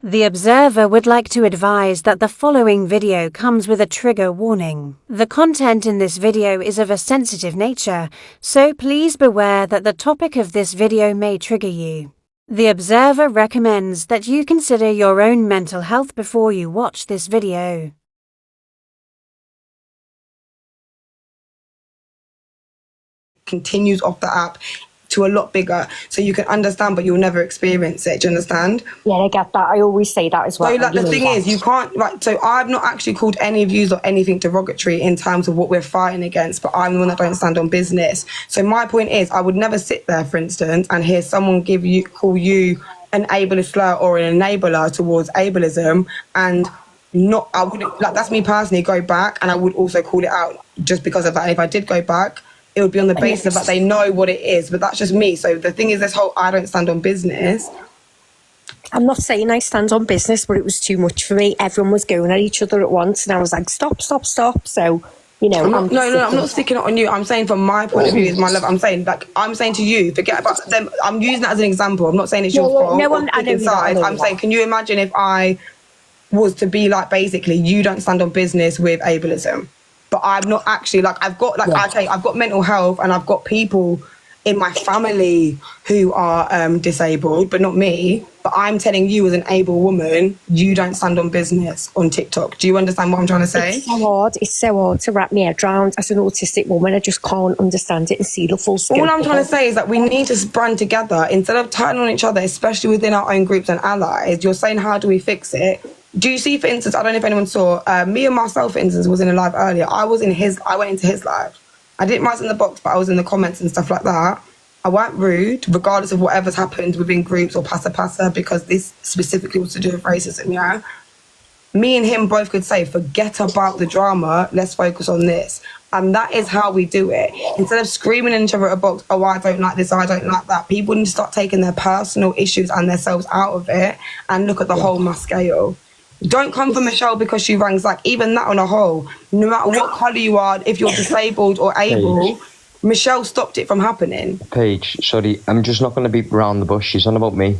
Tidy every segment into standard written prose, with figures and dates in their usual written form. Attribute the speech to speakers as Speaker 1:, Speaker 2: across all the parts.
Speaker 1: The observer would like to advise that the following video comes with a trigger warning. The content in this video is of a sensitive nature, so please beware that the topic of this video may trigger you. The observer recommends that you consider your own mental health before you watch this video.
Speaker 2: Continues off the app to a lot bigger, so you can understand, but you'll never experience it. Do you understand?
Speaker 3: Yeah, I get that. I always say that as well.
Speaker 2: So like the thing is, you can't so I've not actually called any views or anything derogatory in terms of what we're fighting against, but I'm the one that don't stand on business. So my point is, I would never sit there, for instance, and hear someone call you an ableist slur or an enabler towards ableism, and I wouldn't, like, that's me personally, go back, and I would also call it out just because of that. And if I did go back, it would be on the basis of that they know what it is, but that's just me. So the thing is, this whole I don't stand on business.
Speaker 3: I'm not saying I stand on business, but it was too much for me. Everyone was going at each other at once, and I was like, stop. So, you know.
Speaker 2: I'm not sticking it on you. I'm saying from my point of view, is my love. I'm saying to you, forget about them. I'm using that as an example. I'm not saying it's your fault.
Speaker 3: No, I know
Speaker 2: I'm saying, can you imagine if I was to be like, basically, you don't stand on business with ableism? But I'm not actually, like, I've got mental health, and I've got people in my family who are disabled, but not me. But I'm telling you, as an able woman, you don't stand on business on TikTok. Do you understand what I'm trying to say?
Speaker 3: It's so hard to wrap my head around. As an autistic woman, I just can't understand it and see the full scope.
Speaker 2: All I'm trying to say is that we need to brand together instead of turning on each other, especially within our own groups and allies. You're saying, how do we fix it? Do you see, for instance, I don't know if anyone saw, me and myself, for instance, was in a live earlier. I went into his live. I didn't write in the box, but I was in the comments and stuff like that. I weren't rude, regardless of whatever's happened within groups or passa, because this specifically was to do with racism, yeah? Me and him both could say, forget about the drama, let's focus on this. And that is how we do it. Instead of screaming at each other at a box, oh, I don't like this, I don't like that, people need to start taking their personal issues and themselves out of it and look at the whole mass scale. Don't come for Michelle because she ranks, like, even that on a whole, no matter what colour you are, if you're disabled or able, Michelle stopped it from happening.
Speaker 4: Paige, sorry, I'm just not going to beat around the bush. She's on about me.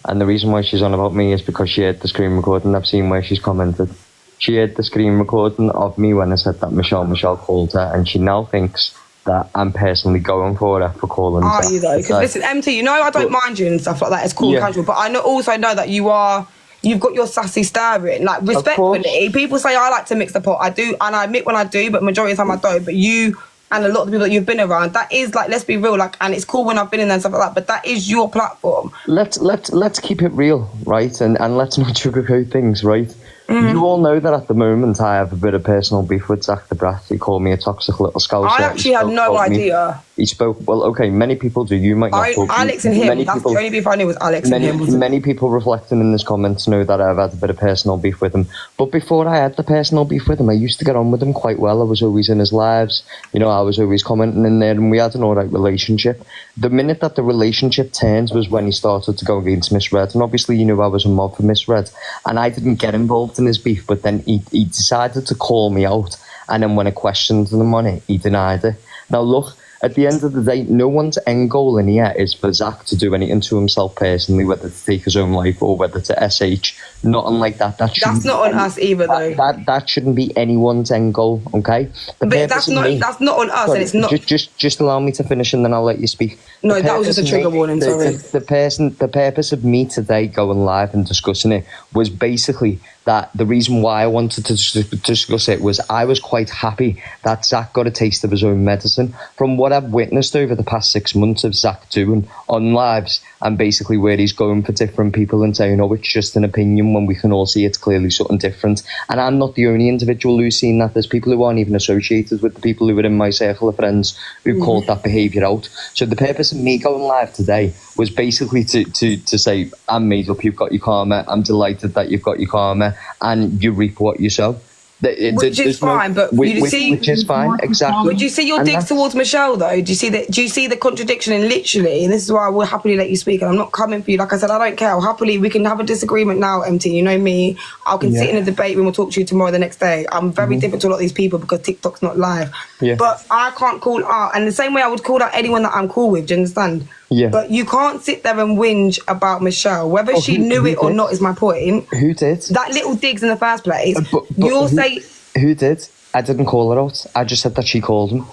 Speaker 4: And the reason why she's on about me is because she heard the screen recording. I've seen where she's commented. She heard the screen recording of me when I said that Michelle called her, and she now thinks that I'm personally going for her for calling her.
Speaker 2: Are you, though? Because listen, MT, you know I don't mind you and stuff like that. It's cool and casual. But I also know that you've got your sassy staring. Like, respectfully, people say I like to mix the pot. I do, and I admit when I do, but majority of the time I don't. But you and a lot of the people that you've been around, that is, like, let's be real, like, and it's cool when I've been in there and stuff like that, but that is your platform.
Speaker 4: Let's keep it real, right? And let's not sugarcoat things, right? You all know that at the moment I have a bit of personal beef with Zach the Brat. He called me a toxic little scouser.
Speaker 2: I actually had no idea.
Speaker 4: He spoke, well, okay, many people do. You might not.
Speaker 2: Alex and him, that's the only beef I knew was Alex and him.
Speaker 4: Many people reflecting in this comments know that I've had a bit of personal beef with him. But before I had the personal beef with him, I used to get on with him quite well. I was always in his lives. You know, I was always commenting in there, and we had an alright relationship. The minute that the relationship turned was when he started to go against Misread. And obviously, you know, I was a mob for Misread. And I didn't get involved in his beef, but then he decided to call me out. And then when I questioned him on it, he denied it. Now, look, at the end of the day, no one's end goal in here is for Zach to do anything to himself personally, whether to take his own life or whether to SH. Nothing like that. That's
Speaker 2: not on us either, though.
Speaker 4: That shouldn't be anyone's end goal, okay?
Speaker 2: But that's not on us. Sorry, and it's not.
Speaker 4: Just allow me to finish, and then I'll let you speak.
Speaker 2: No, that was just a trigger warning. Sorry.
Speaker 4: The purpose of me today going live and discussing it was basically that the reason why I wanted to discuss it was I was quite happy that Zach got a taste of his own medicine. From what I've witnessed over the past 6 months of Zach doing on lives, and basically where he's going for different people and saying, oh, it's just an opinion, when we can all see it's clearly something different. And I'm not the only individual who's seen that. There's people who aren't even associated with the people who are in my circle of friends who called that behaviour out. So the purpose of me going live today was basically to say, I'm made up, you've got your karma, I'm delighted that you've got your karma, and you reap what you sow.
Speaker 2: Which is fine, but
Speaker 4: which is fine, exactly.
Speaker 2: Would you see your digs towards Michelle, though? Do you see the contradiction in literally? And this is why I will happily let you speak, and I'm not coming for you. Like I said, I don't care. Happily, we can have a disagreement now, MT. You know me. I can sit in a debate room. We'll talk to you tomorrow, the next day. I'm very different to a lot of these people because TikTok's not live. Yeah. But I can't call out, and the same way I would call out anyone that I'm cool with. Do you understand?
Speaker 4: Yeah.
Speaker 2: But you can't sit there and whinge about Michelle. Whether she knew it or not is my point.
Speaker 4: Who did?
Speaker 2: That little digs in the first place.
Speaker 4: But
Speaker 2: You'll
Speaker 4: who,
Speaker 2: say...
Speaker 4: Who did? I didn't call her out. I just said that she called him.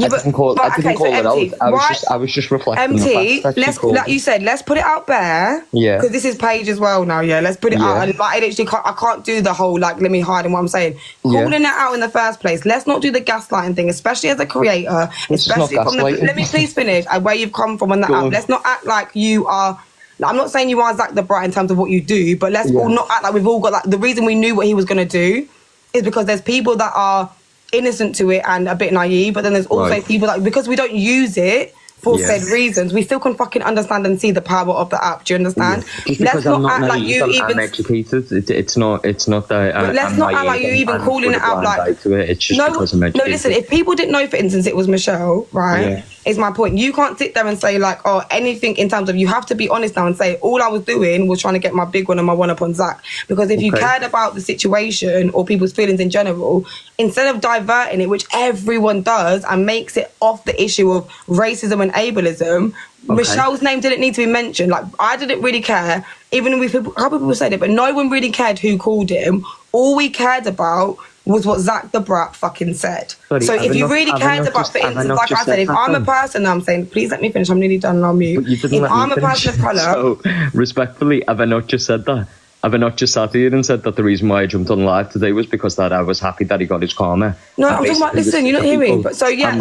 Speaker 2: Yeah,
Speaker 4: I didn't call her out. I was just reflecting
Speaker 2: MT,
Speaker 4: the fact that she called
Speaker 2: like you said, let's put it out there.
Speaker 4: Yeah.
Speaker 2: Because this is Paige as well now, yeah. Let's put it out. And like, I can't do the whole, like, let me hide in what I'm saying. Calling it out in the first place. Let's not do the gaslighting thing, especially as a creator. Especially from the... Let me please finish. Where you've come from on that app. Let's not act like you are... I'm not saying you are Zach the Bright in terms of what you do, but let's all not act like we've all got... Like, the reason we knew what he was going to do is because there's people that are innocent to it and a bit naive, but then there's also people that, because we don't use it for said reasons, we still can fucking understand and see the power of the app. Do you understand?
Speaker 4: Just because I'm not naive, I'm educated. It's not that.
Speaker 2: But let's not act like you even calling it out like.
Speaker 4: It's just because I'm educated.
Speaker 2: No, listen. If people didn't know, for instance, it was Michelle, right? Yeah. Is my point. You can't sit there and say like, oh, anything in terms of, you have to be honest now and say all I was doing was trying to get my big one and my one up on Zach. Because if you cared about the situation or people's feelings in general, instead of diverting it, which everyone does, and makes it off the issue of racism and ableism, Michelle's name didn't need to be mentioned. Like, I didn't really care, even if a couple people said it, but no one really cared who called him. All we cared about was what Zach the Brat fucking said.
Speaker 4: Sorry,
Speaker 2: so if you really cared about, for instance, like I said, if I'm a person, I'm saying, please let me finish, I'm nearly done and I'll mute. If I'm a person of colour...
Speaker 4: So, respectfully, have I not just said that? Have I not just sat here and said that the reason why I jumped on live today was because that I was happy that he got his karma?
Speaker 2: No, I'm talking about, listen, you're not hearing. But so, yeah,
Speaker 4: and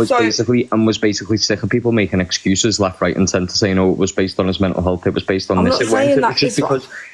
Speaker 4: was basically sick of people making excuses left, right and centre, saying, oh, it was based on his mental health, it was based on this.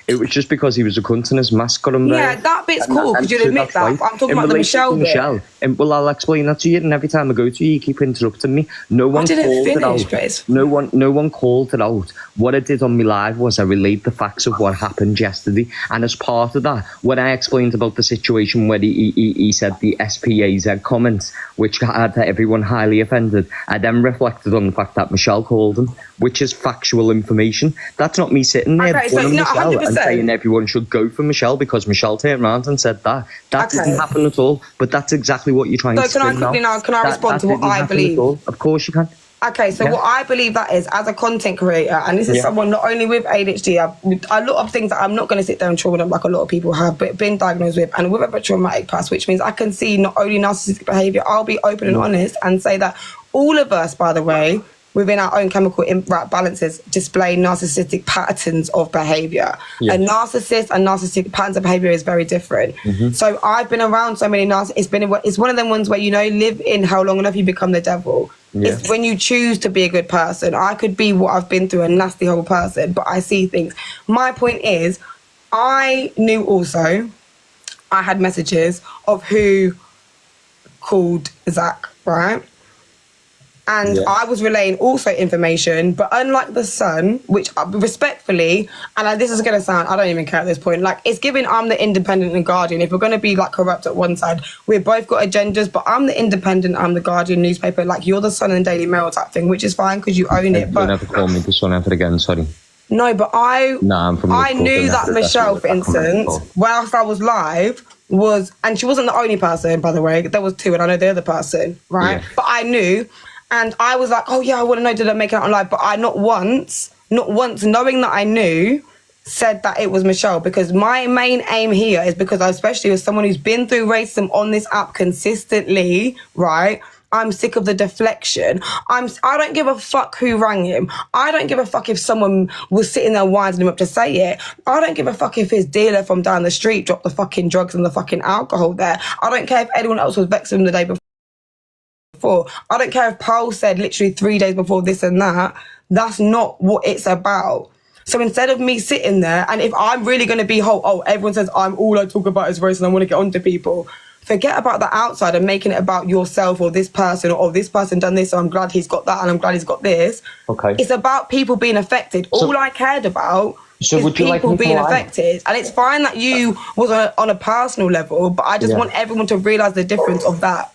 Speaker 4: It was just because he was a cunt and his mask got him there.
Speaker 2: Yeah, that bit's cool, because you'll admit that. I'm talking about the Michelle bit.
Speaker 4: And, well, I'll explain that to you, and every time I go to you, you keep interrupting me. No one called it out. No one called it out. What I did on my live was I relayed the facts of what happened yesterday, and as part of that, when I explained about the situation where he said the SPAZ comments, which had everyone highly offended, I then reflected on the fact that Michelle called him, which is factual information. That's not me sitting there Michelle and saying everyone should go for Michelle because Michelle turned around and said that. That didn't happen at all, but that's exactly what you're trying to say now.
Speaker 2: Can I respond to what I believe?
Speaker 4: Of course you can.
Speaker 2: Okay, so what I believe that is, as a content creator, and this is someone not only with ADHD, a lot of things that I'm not going to sit there and trauma them like a lot of people have, but been diagnosed with, and with a traumatic past, which means I can see not only narcissistic behaviour, I'll be open and honest and say that all of us, by the way, within our own chemical balances, display narcissistic patterns of behaviour. A narcissist and narcissistic patterns of behaviour is very different. So I've been around so many narcissists. It's one of them ones where, you know, live in how long enough you become the devil. It's when you choose to be a good person. I could be what I've been through, a nasty, horrible person, but I see things. My point is, I knew also, I had messages of who called Zach, right? And I was relaying also information, but unlike the Sun, which respectfully, and this is going to sound, I don't even care at this point, like, it's giving I'm the independent and Guardian. If we're going to be like corrupt at one side, we've both got agendas, but I'm the independent, I'm the Guardian newspaper, like you're the Sun and Daily Mail type thing, which is fine because you own it. But
Speaker 4: you never call me the Sun ever again, sorry.
Speaker 2: No, but I knew that Michelle, for instance, whilst I was live, was, and she wasn't the only person, by the way, there was two, and I know the other person, right? But I knew. And I was like, oh yeah, I want to know, did I make it out on live? But I not once, knowing that I knew, said that it was Michelle. Because my main aim here is because I, especially as someone who's been through racism on this app consistently, right? I'm sick of the deflection. I don't give a fuck who rang him. I don't give a fuck if someone was sitting there winding him up to say it. I don't give a fuck if his dealer from down the street dropped the fucking drugs and the fucking alcohol there. I don't care if anyone else was vexing him the day before. I don't care if Paul said literally 3 days before this and that. That's not what it's about. So instead of me sitting there, and if I'm really going to be everyone says all I talk about is race and I want to get onto people, forget about the outside and making it about yourself or this person or this person done this, so I'm glad he's got that and I'm glad he's got this. Okay. It's about people being affected. All I cared about is people being affected. And it's fine that you was on a personal level, but I just want everyone to realise the difference of that.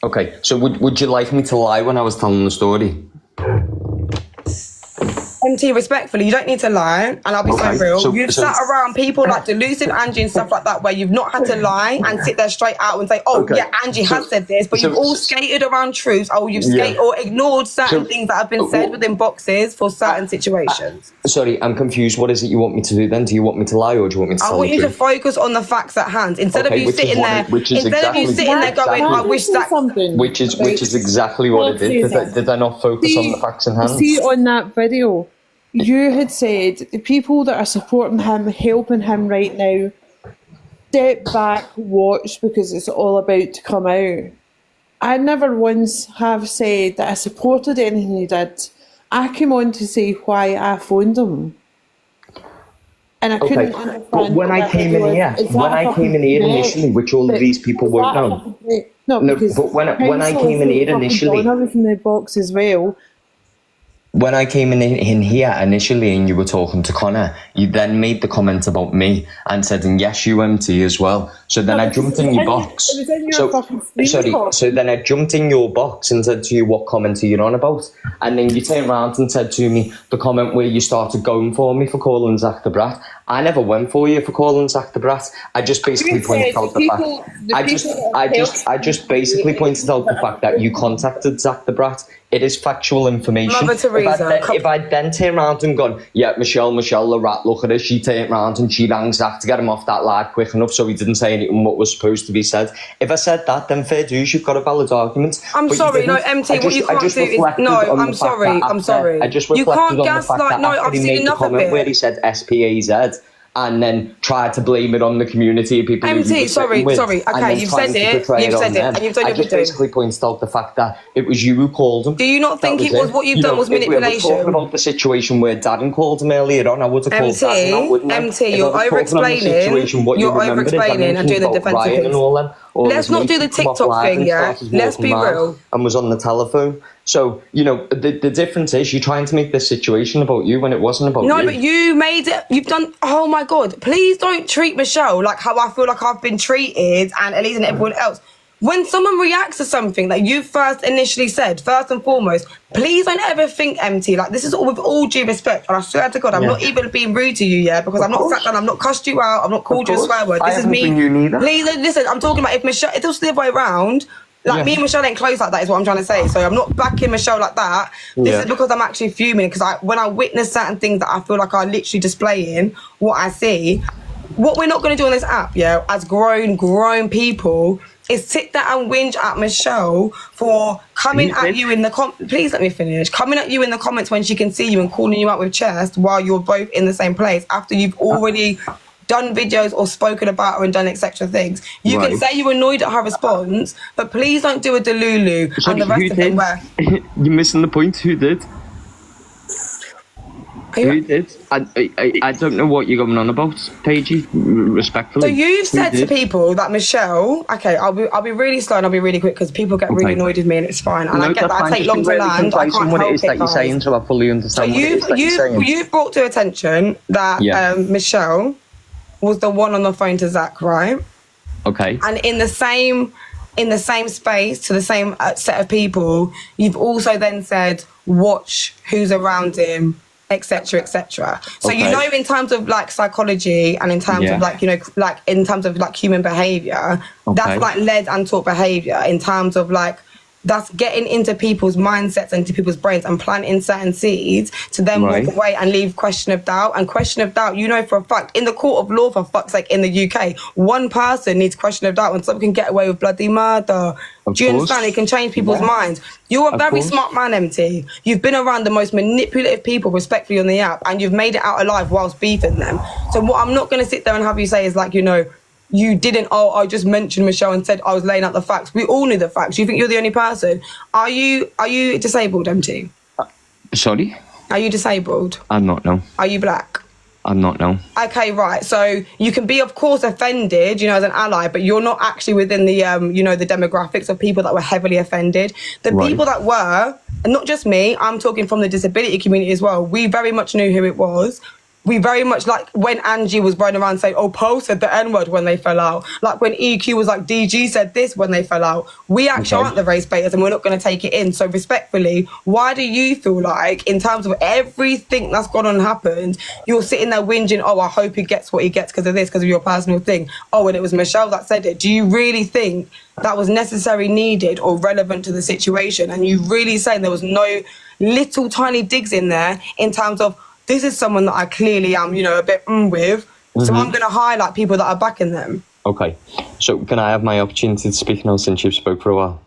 Speaker 4: Okay, so would you like me to lie when I was telling the story?
Speaker 2: MT, respectfully, you don't need to lie, and I'll be so real. You've sat around people like Delusive Angie and stuff like that, where you've not had to lie and sit there straight out and say, "Oh, yeah, Angie has said this," but you've all skated around truths. Oh, you've skated or ignored certain things that have been said within boxes for certain situations.
Speaker 4: Sorry, I'm confused. What is it you want me to do then? Do you want me to lie or do you want me to tell
Speaker 2: I want
Speaker 4: the
Speaker 2: you to
Speaker 4: truth?
Speaker 2: focus on the facts at hand instead of you sitting there. Instead of you sitting there going, "I wish that."
Speaker 4: Which is exactly what it did. Did I not focus on the facts in hand?
Speaker 5: See, on that video, you had said the people that are supporting him, helping him right now, step back, watch, because it's all about to come out. I never once have said that I supported anything he did. I came on to say why I phoned him. And I couldn't understand.
Speaker 4: But when I came in here, initially, which all of these people won't know.
Speaker 5: No,
Speaker 4: but when I came in here initially,
Speaker 5: everything in the box as well.
Speaker 4: When I came in here initially and you were talking to Connor, you then made the comment about me and said, and yes, you MT as well. So then I jumped in your box.
Speaker 5: It was in your fucking screen box.
Speaker 4: So then I jumped in your box and said to you, what comment are you on about? And then you turned around and said to me, the comment where you started going for me for calling Zach the brat. I never went for you for calling Zach the brat. I just basically pointed out the fact. I just basically pointed out the fact that you contacted Zach the brat. It is factual information.
Speaker 2: Mother Teresa.
Speaker 4: If I'd then turned around and gone, yeah, Michelle the rat, look at her, she turned around and she rang Zach to get him off that live quick enough so he didn't say anything what was supposed to be said. If I said that, then fair dues, you've got a valid argument.
Speaker 2: I'm sorry, no, MT, what you can't do is... No, I'm sorry.
Speaker 4: I just reflected
Speaker 2: you can't
Speaker 4: on the fact that
Speaker 2: no,
Speaker 4: after
Speaker 2: I've
Speaker 4: he
Speaker 2: seen
Speaker 4: made the
Speaker 2: enough of
Speaker 4: comment
Speaker 2: it.
Speaker 4: where he said SPAZ, and then tried to blame it on the community of people.
Speaker 2: MT, sorry, okay, you've said it, and you've done your
Speaker 4: just basically pointed out the fact that it was you who called him.
Speaker 2: Do you not think it was what you've done was manipulation?
Speaker 4: If we were talking about the situation where Darren called him earlier on, I would have called Darren out, wouldn't I?
Speaker 2: MT, you're over-explaining and doing the defensive things. Let's not do the TikTok thing, yeah? Let's be real.
Speaker 4: And was on the telephone. So, you know, the difference is you're trying to make this situation about you when it wasn't about you.
Speaker 2: No, but you made it, you've done, oh my God, please don't treat Michelle like how I feel like I've been treated and Elise and everyone else. When someone reacts to something that you first initially said, first and foremost, please don't ever think, MT, like this is all with all due respect, and I swear to God, I'm not even being rude to you, yeah, because I'm not sat down, I'm not cussed you out, I'm not called you a swear word. This is me. Please, listen, I'm talking about if it was the other way around, like me and Michelle ain't close like that is what I'm trying to say. So I'm not backing Michelle like that. This is because I'm actually fuming, because when I witness certain things that I feel like are literally displaying what I see, what we're not going to do on this app, yeah, as grown people, is sit there and whinge at Michelle for coming at you in the please let me finish. Coming at you in the comments when she can see you and calling you out with chest while you're both in the same place after you've already done videos or spoken about her and done etc things. You can say you're annoyed at her response, but please don't do a delulu and the rest of them where
Speaker 4: you're missing the point. Who did? Who did? I don't know what you're going on about, Paige, respectfully.
Speaker 2: So you've said to people that Michelle, okay, I'll be really slow and I'll be really quick because people get really annoyed with me and it's fine. And I get that I take long to land. I can't help it,
Speaker 4: that you're saying, so I fully understand what it is that you're saying. You've
Speaker 2: brought to attention that Michelle was the one on the phone to Zach, right?
Speaker 4: Okay.
Speaker 2: And in the same space to the same set of people, you've also then said, watch who's around him, etc., etc. So you know, in terms of like psychology and in terms of like, you know, like in terms of like human behavior, that's like led and taught behavior in terms of like that's getting into people's mindsets and into people's brains and planting certain seeds to then walk away and leave question of doubt. And question of doubt, you know for a fact, in the court of law, for fuck's sake, in the UK, one person needs question of doubt and someone can get away with bloody murder. Do you understand? It can change people's minds. You're a very smart man, MT. You've been around the most manipulative people, respectfully, on the app, and you've made it out alive whilst beefing them. So what I'm not going to sit there and have you say is like, you know, you didn't, I just mentioned Michelle and said I was laying out the facts. We all knew the facts. You think you're the only person. Are you disabled, MT?
Speaker 4: Sorry?
Speaker 2: Are you disabled?
Speaker 4: I'm not, no.
Speaker 2: Are you black?
Speaker 4: I'm not, no.
Speaker 2: Okay, right. So you can be, of course, offended, you know, as an ally, but you're not actually within the, you know, the demographics of people that were heavily offended. The people that were, and not just me, I'm talking from the disability community as well, we very much knew who it was. we very much, like when Angie was running around saying, oh, Poe said the N-word when they fell out. Like when EQ was like, DG said this when they fell out. We actually aren't the race baiters and we're not going to take it in. So respectfully, why do you feel like, in terms of everything that's gone on and happened, you're sitting there whinging, oh, I hope he gets what he gets because of this, because of your personal thing. Oh, and it was Michelle that said it. Do you really think that was necessary, needed, or relevant to the situation? And you really saying there was no little tiny digs in there in terms of, this is someone that I clearly am, you know, a bit with. So I'm going to highlight people that are backing them.
Speaker 4: Okay. So can I have my opportunity to speak now since you've spoke for a while?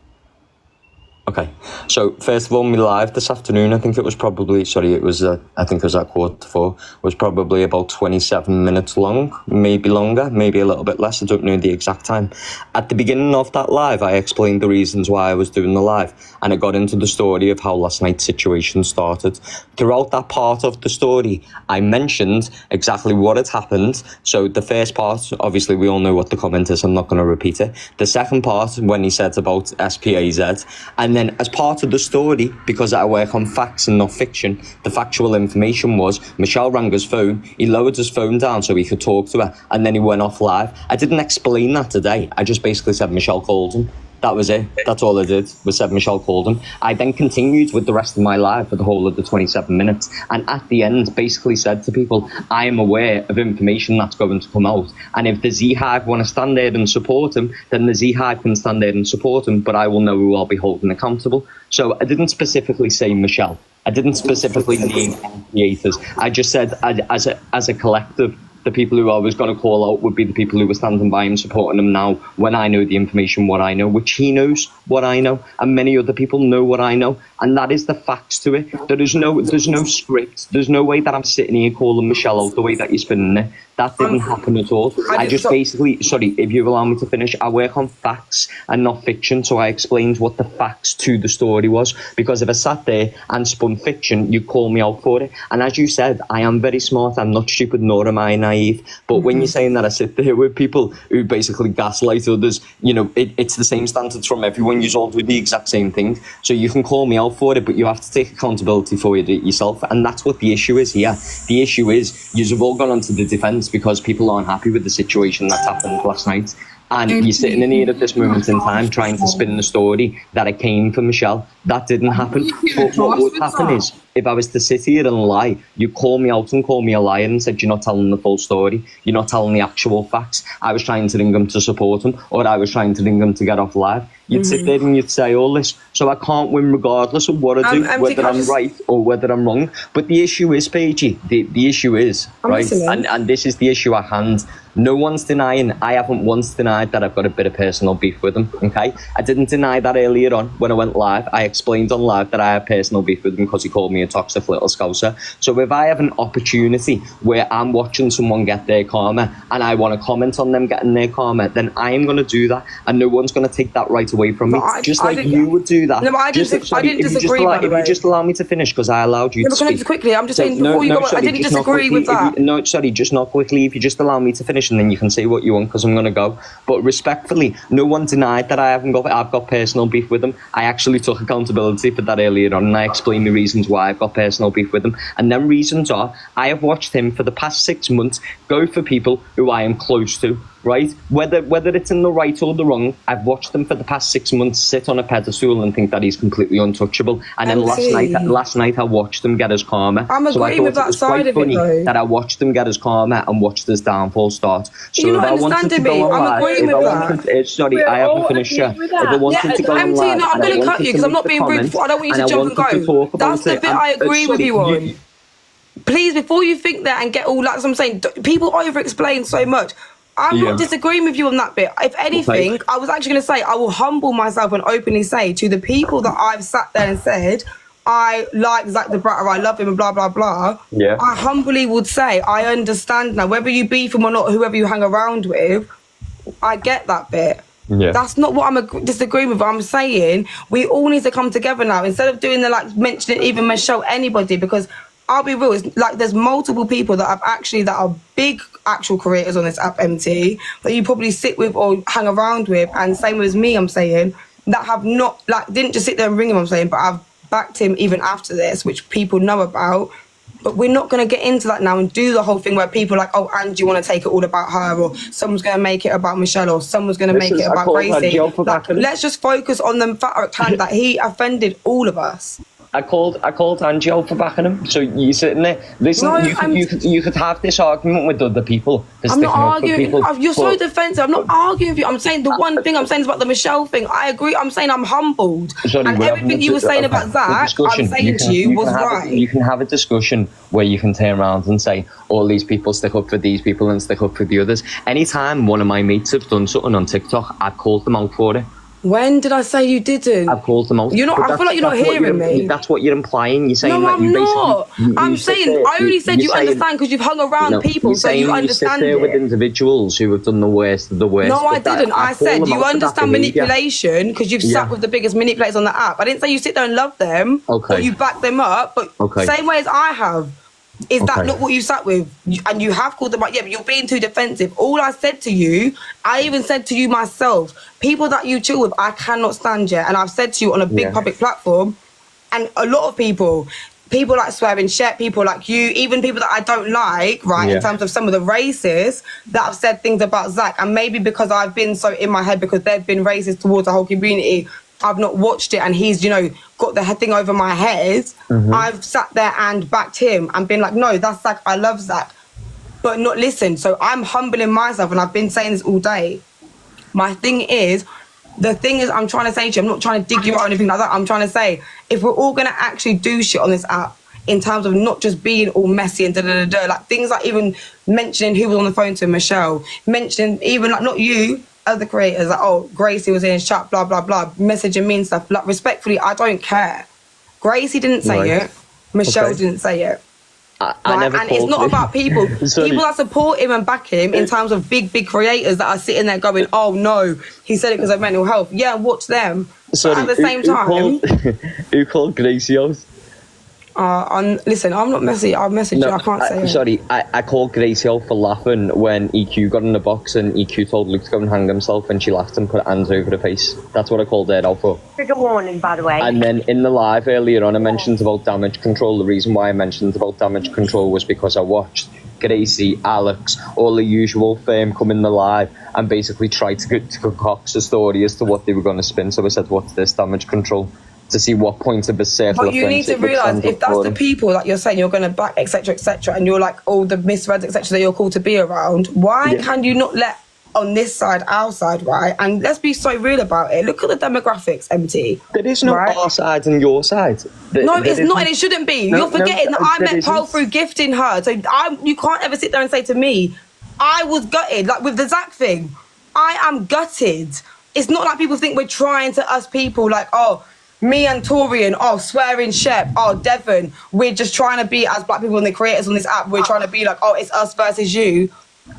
Speaker 4: Okay. So first of all, my live this afternoon, I think it was probably, I think it was at 4:45, was probably about 27 minutes long, maybe longer, maybe a little bit less. I don't know the exact time. At the beginning of that live, I explained the reasons why I was doing the live, and I got into the story of how last night's situation started. Throughout that part of the story, I mentioned exactly what had happened. So the first part, obviously we all know what the comment is, I'm not going to repeat it. The second part, when he said about SPAZ, and then as part of the story, because I work on facts and not fiction, the factual information was Michelle rang his phone, he lowered his phone down so he could talk to her, and then he went off live. I didn't explain that today. I just basically said Michelle called him. That was it. That's all I did, was said Michelle called him. I then continued with the rest of my live for the whole of the 27 minutes. And at the end, basically said to people, I am aware of information that's going to come out. And if the Z-Hive want to stand there and support him, then the Z-Hive can stand there and support him, but I will know who I'll be holding accountable. So I didn't specifically say Michelle. I didn't specifically name creators. I just said, as a collective, the people who I was going to call out would be the people who were standing by him, supporting him now, when I know the information, what I know, which he knows what I know, and many other people know what I know, and that is the facts to it. There's no script. There's no way that I'm sitting here calling Michelle out the way that you're spinning it. That didn't happen at all. I just basically, sorry, if you allow me to finish, I work on facts and not fiction, so I explained what the facts to the story was, because if I sat there and spun fiction, you'd call me out for it. And as you said, I am very smart, I'm not stupid, nor am I naive. But when you're saying that I sit there with people who basically gaslight others, you know, it's the same standards from everyone. You all do the exact same thing. So you can call me out for it, but you have to take accountability for it yourself. And that's what the issue is here. The issue is you've all gone onto the defence because people aren't happy with the situation that's happened last night. And you're sitting in here at this moment in time trying to spin the story that it came for Michelle. That didn't happen. But what would happen is, if I was to sit here and lie, you call me out and call me a liar and said you're not telling the full story. You're not telling the actual facts. I was trying to ring him to support him, or I was trying to ring him to get off live. You'd sit there and you'd say all this. So I can't win regardless of what I do, whether I'm right or whether I'm wrong. But the issue is, Paigey, the issue is, right? And this is the issue at hand. No one's denying, I haven't once denied that I've got a bit of personal beef with him, okay? I didn't deny that earlier on when I went live. I explained on live that I have personal beef with him because he called me a toxic little scouser. So if I have an opportunity where I'm watching someone get their karma and I want to comment on them getting their karma, then I am going to do that, and no one's going to take that right away from me. Just like you would do that.
Speaker 2: No, but I didn't disagree, by the way.
Speaker 4: If you just allow me to finish, because I allowed you to speak.
Speaker 2: Just quickly, I'm just saying, before you go on, I didn't disagree with that.
Speaker 4: No, sorry, just not quickly. If you just allow me to finish, and then you can say what you want, because I'm going to go. But respectfully, no one denied that I've got personal beef with him. I actually took accountability for that earlier on, and I explained the reasons why I've got personal beef with him. And them reasons are, I have watched him for the past 6 months go for people who I am close to, right? Whether it's in the right or the wrong, I've watched them for the past 6 months sit on a pedestal and think that he's completely untouchable. And then last night I watched him get his karma.
Speaker 2: I'm agreeing with that side of it, though.
Speaker 4: That I watched him get his karma and watched his downfall start. So
Speaker 2: you're not understanding me. I'm agreeing with that.
Speaker 4: Sorry, I haven't finished yet. If I wanted to go on live,
Speaker 2: I'm going to cut you because I'm not being rude. I don't want you to jump and go. That's the bit I agree with you on. Please, before you think that and get all that, as I'm saying, people over-explain so much. I'm not disagreeing with you on that bit. If anything, I was actually going to say, I will humble myself and openly say to the people that I've sat there and said, I like Zach the Brat, or I love him, and blah, blah, blah. Yeah. I humbly would say, I understand now, whether you beef him or not, whoever you hang around with, I get that bit. Yeah. That's not what I'm disagreeing with. I'm saying we all need to come together now, instead of doing the, mentioning even Michelle, anybody, because I'll be real, it's there's multiple people that are big actual creators on this app, MT, that you probably sit with or hang around with, and same as me, I'm saying, that have not, didn't just sit there and ring him, I'm saying, but I've backed him even after this, which people know about, But we're not going to get into that now and do the whole thing where people are like, oh, Angie, want to take it all about her, or someone's going to make it about Michelle, or someone's going to make it about Gracie. Like, let's just focus on the fact that he offended all of us.
Speaker 4: I called Angie out for backing him. So you're sitting there. Listen,
Speaker 2: No,
Speaker 4: you could have this argument with other people.
Speaker 2: I'm not arguing. You're so defensive. I'm not arguing with you. I'm saying the one thing I'm saying is about the Michelle thing. I agree. I'm saying I'm humbled.
Speaker 4: Sorry,
Speaker 2: and everything you were saying about that, I'm saying to you was right.
Speaker 4: You can have a discussion where you can turn around and say, all these people stick up for these people and stick up for the others. Anytime one of my mates have done something on TikTok, I've called them out for it.
Speaker 2: When did I say you didn't?
Speaker 4: I've called them out.
Speaker 2: You're not. I feel like you're not hearing me.
Speaker 4: That's what you're implying. You're saying
Speaker 2: no,
Speaker 4: that
Speaker 2: I'm
Speaker 4: you
Speaker 2: not.
Speaker 4: basically...
Speaker 2: I'm saying, I only said you understand because you've hung around people, so you understand
Speaker 4: it. You're
Speaker 2: it.
Speaker 4: with individuals who have done the worst of the worst.
Speaker 2: No, I didn't. I said you understand manipulation because you've sat with the biggest manipulators on the app. I didn't say you sit there and love them or you back them up, but same way as I have. Is that not what you sat with? And you have called them out, yeah, but you're being too defensive. All I said to you, I even said to you myself, people that you chill with, I cannot stand you. And I've said to you on a big public platform, and a lot of people like swearing Shep, people like you, even people that I don't like, right, in terms of some of the racists that have said things about Zach. And maybe because I've been so in my head because they've been racist towards the whole community, I've not watched it and he's, you know, got the thing over my head. I've sat there and backed him and been like, no, that's Zach, I love Zach, but not listened. So I'm humbling myself, and I've been saying this all day. The thing is, I'm trying to say to you, I'm not trying to dig you out or anything like that. I'm trying to say, if we're all going to actually do shit on this app, in terms of not just being all messy and da-da-da-da, like things like even mentioning who was on the phone to Michelle, mentioning even like, not you, other creators, like, oh, Gracie was in his chat, blah, blah, blah, messaging me and stuff. Like, respectfully, I don't care. Gracie didn't say it. Michelle didn't say it.
Speaker 4: I never
Speaker 2: and it's not about people. People that support him and back him in terms of big creators that are sitting there going, oh, no, he said it because of mental health. Yeah, watch them. But at the same time...
Speaker 4: Who called Gracie out?
Speaker 2: Listen, I'm not messy. I'll message you. I can't say it.
Speaker 4: Sorry, I called Gracie out for laughing when EQ got in the box and EQ told Luke to go and hang himself, and she laughed and put her hands over her face. That's what I called her out for.
Speaker 3: Trigger warning, by the way.
Speaker 4: And then in the live earlier on, I mentioned about damage control. The reason why I mentioned about damage control was because I watched Gracie, Alex, all the usual fame come in the live and basically tried to concoct a story as to what they were going to spin. So I said, what's this damage control? To see what point of the circle.
Speaker 2: But you need to realise, if that's the people that you're saying you're going to back, etc., and you're like all the misreads, etc., that you're called to be around, why can you not let on this side, our side, right? And let's be so real about it. Look at the demographics, MT.
Speaker 4: There is no our side and your side.
Speaker 2: No, it's not, and it shouldn't be. You're forgetting that I met Pearl through gifting her. So you can't ever sit there and say to me, I was gutted. Like with the Zach thing, I am gutted. It's not like people think we're trying to us people like, oh, me and Torian, oh, swearing Shep, oh, Devon, we're just trying to be, as black people and the creators on this app, we're trying to be like, oh, it's us versus you.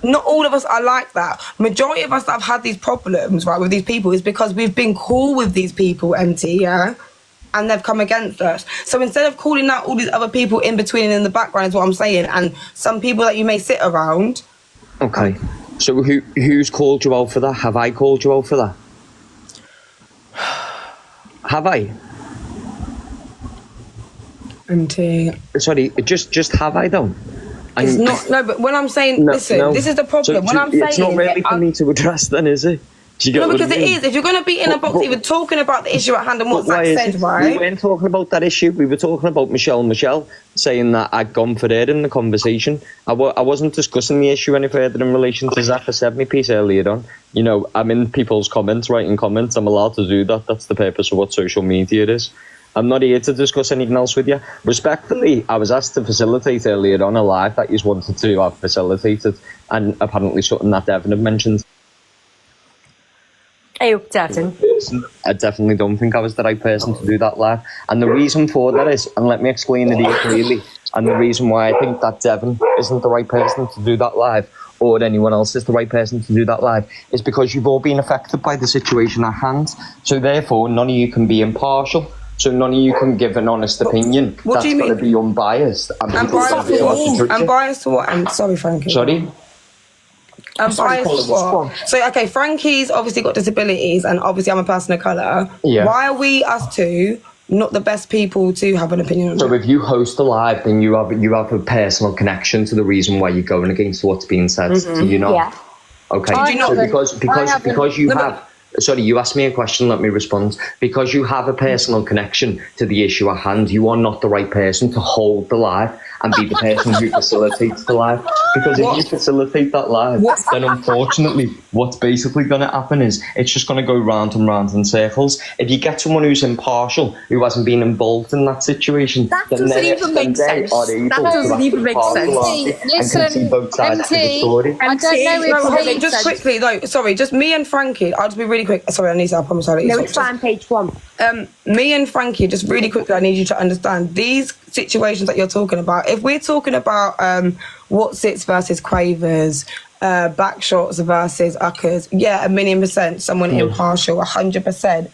Speaker 2: Not all of us are like that. Majority of us that have had these problems, right, with these people is because we've been cool with these people, MT, yeah? And they've come against us. So instead of calling out all these other people in between and in the background is what I'm saying, and some people that you may sit around.
Speaker 4: Okay. So who's called you out for that? Have I called you out for that? Have I?
Speaker 2: MT.
Speaker 4: Sorry, just have I though?
Speaker 2: It's not, no, but when I'm saying, listen, this is the problem. When I'm saying
Speaker 4: it's not really for me to address then, is it?
Speaker 2: No, because it is. If you're going to be in a box even talking about the issue at hand and what Zach said, right?
Speaker 4: We weren't talking about that issue. We were talking about Michelle saying that I'd gone for her in the conversation. I wasn't discussing the issue any further in relation to Zach. I said my piece earlier on. You know, I'm in people's comments, writing comments. I'm allowed to do that. That's the purpose of what social media is. I'm not here to discuss anything else with you. Respectfully, I was asked to facilitate earlier on a live that you wanted to have facilitated, and apparently something that Devon had mentioned.
Speaker 3: I hope, Devon.
Speaker 4: I definitely don't think I was the right person to do that live. And the reason for that is, and let me explain it here clearly, and the reason why I think that Devon isn't the right person to do that live, or anyone else is the right person to do that live, is because you've all been affected by the situation at hand. So therefore, none of you can be impartial. So none of you can give an honest opinion.
Speaker 2: What do you mean?
Speaker 4: That's got to be unbiased.
Speaker 2: I'm biased to what? I'm sorry, Frankie.
Speaker 4: Sorry?
Speaker 2: I'm biased to what? So, Frankie's obviously got disabilities, and obviously I'm a person of colour.
Speaker 4: Yeah.
Speaker 2: Why are we, us two, not the best people to have an opinion on
Speaker 4: So
Speaker 2: it.
Speaker 4: if you host a live, then you have a personal connection to the reason why you're going against what's being said. Do you not?
Speaker 3: Yeah.
Speaker 4: Okay.
Speaker 3: I
Speaker 4: So
Speaker 3: haven't-
Speaker 4: because you
Speaker 2: No, but-
Speaker 4: have. Sorry, you asked me a question, let me respond. Because you have a personal connection to the issue at hand, you are not the right person to hold the live and be the person who facilitates the live. Because if you facilitate that live, then unfortunately, what's basically going to happen is it's just going to go round and round in circles. If you get someone who's impartial, who hasn't been involved in that situation,
Speaker 3: That
Speaker 4: then
Speaker 3: doesn't
Speaker 4: they
Speaker 3: even make
Speaker 4: they
Speaker 3: sense.
Speaker 4: are able
Speaker 3: That
Speaker 4: to
Speaker 3: doesn't
Speaker 4: actually
Speaker 3: even make
Speaker 4: pass
Speaker 3: sense.
Speaker 4: along and can see both sides of the
Speaker 6: MT,
Speaker 4: story.
Speaker 6: I don't know if
Speaker 2: No, hold on,
Speaker 6: Paige-
Speaker 2: just quickly, no, sorry, just me and Frankie. I'll just be really quick. Sorry, Anissa, I promise I'll let you
Speaker 3: No,
Speaker 2: talk.
Speaker 3: it's fine, page 1.
Speaker 2: Me and Frankie, just really quickly, I need you to understand these situations that you're talking about. If we're talking about what sits versus Quavers, backshots versus uckers, yeah, 1,000,000%, someone impartial, 100%.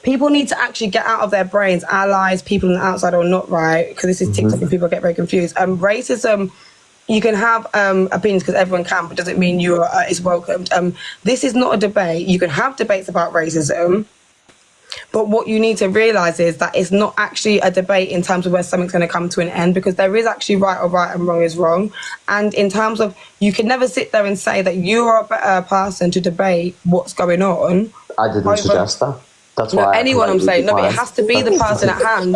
Speaker 2: People need to actually get out of their brains, allies, people on the outside or not, right? Because this is TikTok and people get very confused. Racism, you can have opinions because everyone can, but doesn't mean you are is welcomed. This is not a debate. You can have debates about racism, but what you need to realise is that it's not actually a debate in terms of where something's going to come to an end, because there is actually right or right and wrong is wrong. And in terms of, you can never sit there and say that you are a better person to debate what's going on.
Speaker 4: I didn't suggest that. That's
Speaker 2: No,
Speaker 4: why I
Speaker 2: anyone I'm
Speaker 4: politely
Speaker 2: saying. No, but it
Speaker 4: declined.
Speaker 2: has to be the person at hand.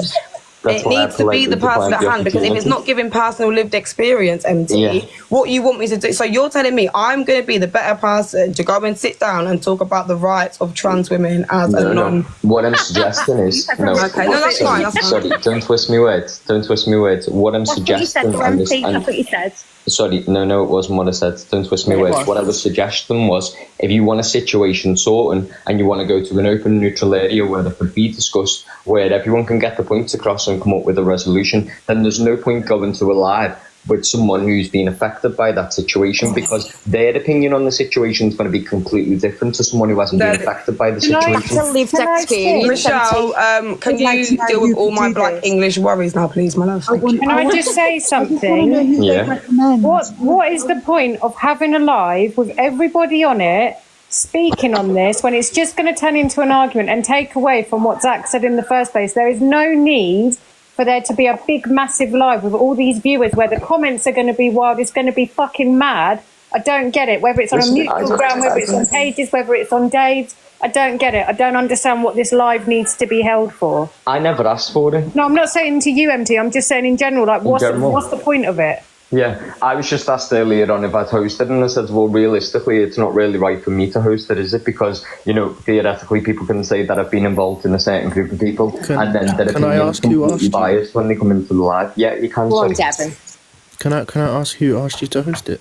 Speaker 4: That's
Speaker 2: It
Speaker 4: why I
Speaker 2: needs to be the
Speaker 4: politely
Speaker 2: person at
Speaker 4: declined the
Speaker 2: hand, because if it's
Speaker 4: opportunity.
Speaker 2: not giving personal lived experience, MT,
Speaker 4: Yeah.
Speaker 2: what you want me to do. So you're telling me I'm going to be the better person to go and sit down and talk about the rights of trans women as a non.
Speaker 4: What I'm suggesting is no.
Speaker 2: Okay, no, that's fine. That's fine.
Speaker 4: Sorry, don't twist me words. Don't twist me words. What I'm
Speaker 3: That's what you said,
Speaker 4: suggesting, and this,
Speaker 3: MT.
Speaker 4: and
Speaker 3: That's what you said.
Speaker 4: sorry, no, it wasn't what I said. Don't twist me words. What I was suggesting was, if you want a situation sorting and you want to go to an open, neutral area where there could be discussed, where everyone can get the points across and come up with a resolution, then there's no point going to a live with someone who's been affected by that situation, because their opinion on the situation is going to be completely different to someone who hasn't been affected by the situation.
Speaker 3: That's a lived experience.
Speaker 2: Michelle, can
Speaker 7: I'd like to
Speaker 2: you
Speaker 7: know
Speaker 2: deal
Speaker 7: who
Speaker 2: with all
Speaker 7: could
Speaker 2: my
Speaker 7: do
Speaker 2: black
Speaker 7: this.
Speaker 2: English worries now, please, my love? Thank you.
Speaker 6: Can I just say
Speaker 7: I just want to know
Speaker 6: something?
Speaker 7: who
Speaker 4: Yeah.
Speaker 7: they recommend.
Speaker 6: What is the point of having a live with everybody on it speaking on this when it's just going to turn into an argument and take away from what Zach said in the first place? There is no need for there to be a big, massive live with all these viewers where the comments are going to be wild. It's going to be fucking mad. I don't get it. Whether it's on a neutral ground, whether it's on Pages, whether it's on Dave's, I don't get it. I don't understand what this live needs to be held for.
Speaker 4: I never asked for it.
Speaker 6: No, I'm not saying to you, MT. I'm just saying in general. Like, what's the point of it?
Speaker 4: Yeah, I was just asked earlier on if I'd hosted, and I said, well, realistically, it's not really right for me to host it, is it? Because, you know, theoretically, people can say that I've been involved in a certain group of people, and then their
Speaker 8: can I
Speaker 4: opinion
Speaker 8: ask
Speaker 4: is
Speaker 8: who asked
Speaker 4: completely
Speaker 8: you?
Speaker 4: biased when they come into the live. Yeah, you can.
Speaker 3: Go on,
Speaker 4: Sorry.
Speaker 3: Devon.
Speaker 8: Can I ask who asked you to host it?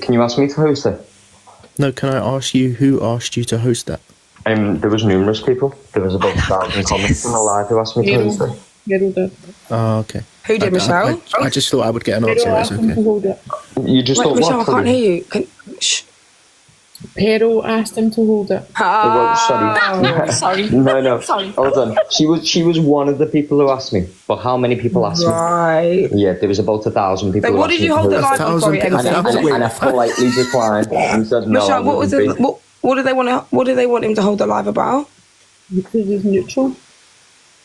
Speaker 4: Can you ask me to host it?
Speaker 8: No, can I ask you who asked you to host that?
Speaker 4: There was numerous people. There was about 1,000 comments on the live who asked me to host it.
Speaker 8: Oh, okay.
Speaker 2: Who did, Michelle?
Speaker 8: I just thought I would get an answer. It's okay.
Speaker 4: You just
Speaker 2: Wait,
Speaker 4: thought,
Speaker 2: Michelle,
Speaker 4: what?
Speaker 2: I can't hear you. Shh.
Speaker 5: Pero asked him to hold it.
Speaker 4: Well, sorry. No. Hold on. She was one of the people who asked me. But how many people asked me?
Speaker 2: Right.
Speaker 4: Yeah, there was about 1,000 people.
Speaker 2: So
Speaker 4: who
Speaker 2: what
Speaker 4: asked
Speaker 2: did
Speaker 4: me
Speaker 2: you
Speaker 4: to
Speaker 2: hold the
Speaker 4: host it.
Speaker 2: live on? Sorry,
Speaker 4: And I politely declined and said no.
Speaker 2: Michelle, what was it? What do they want? What do they want him to hold the live about?
Speaker 5: Because he's neutral.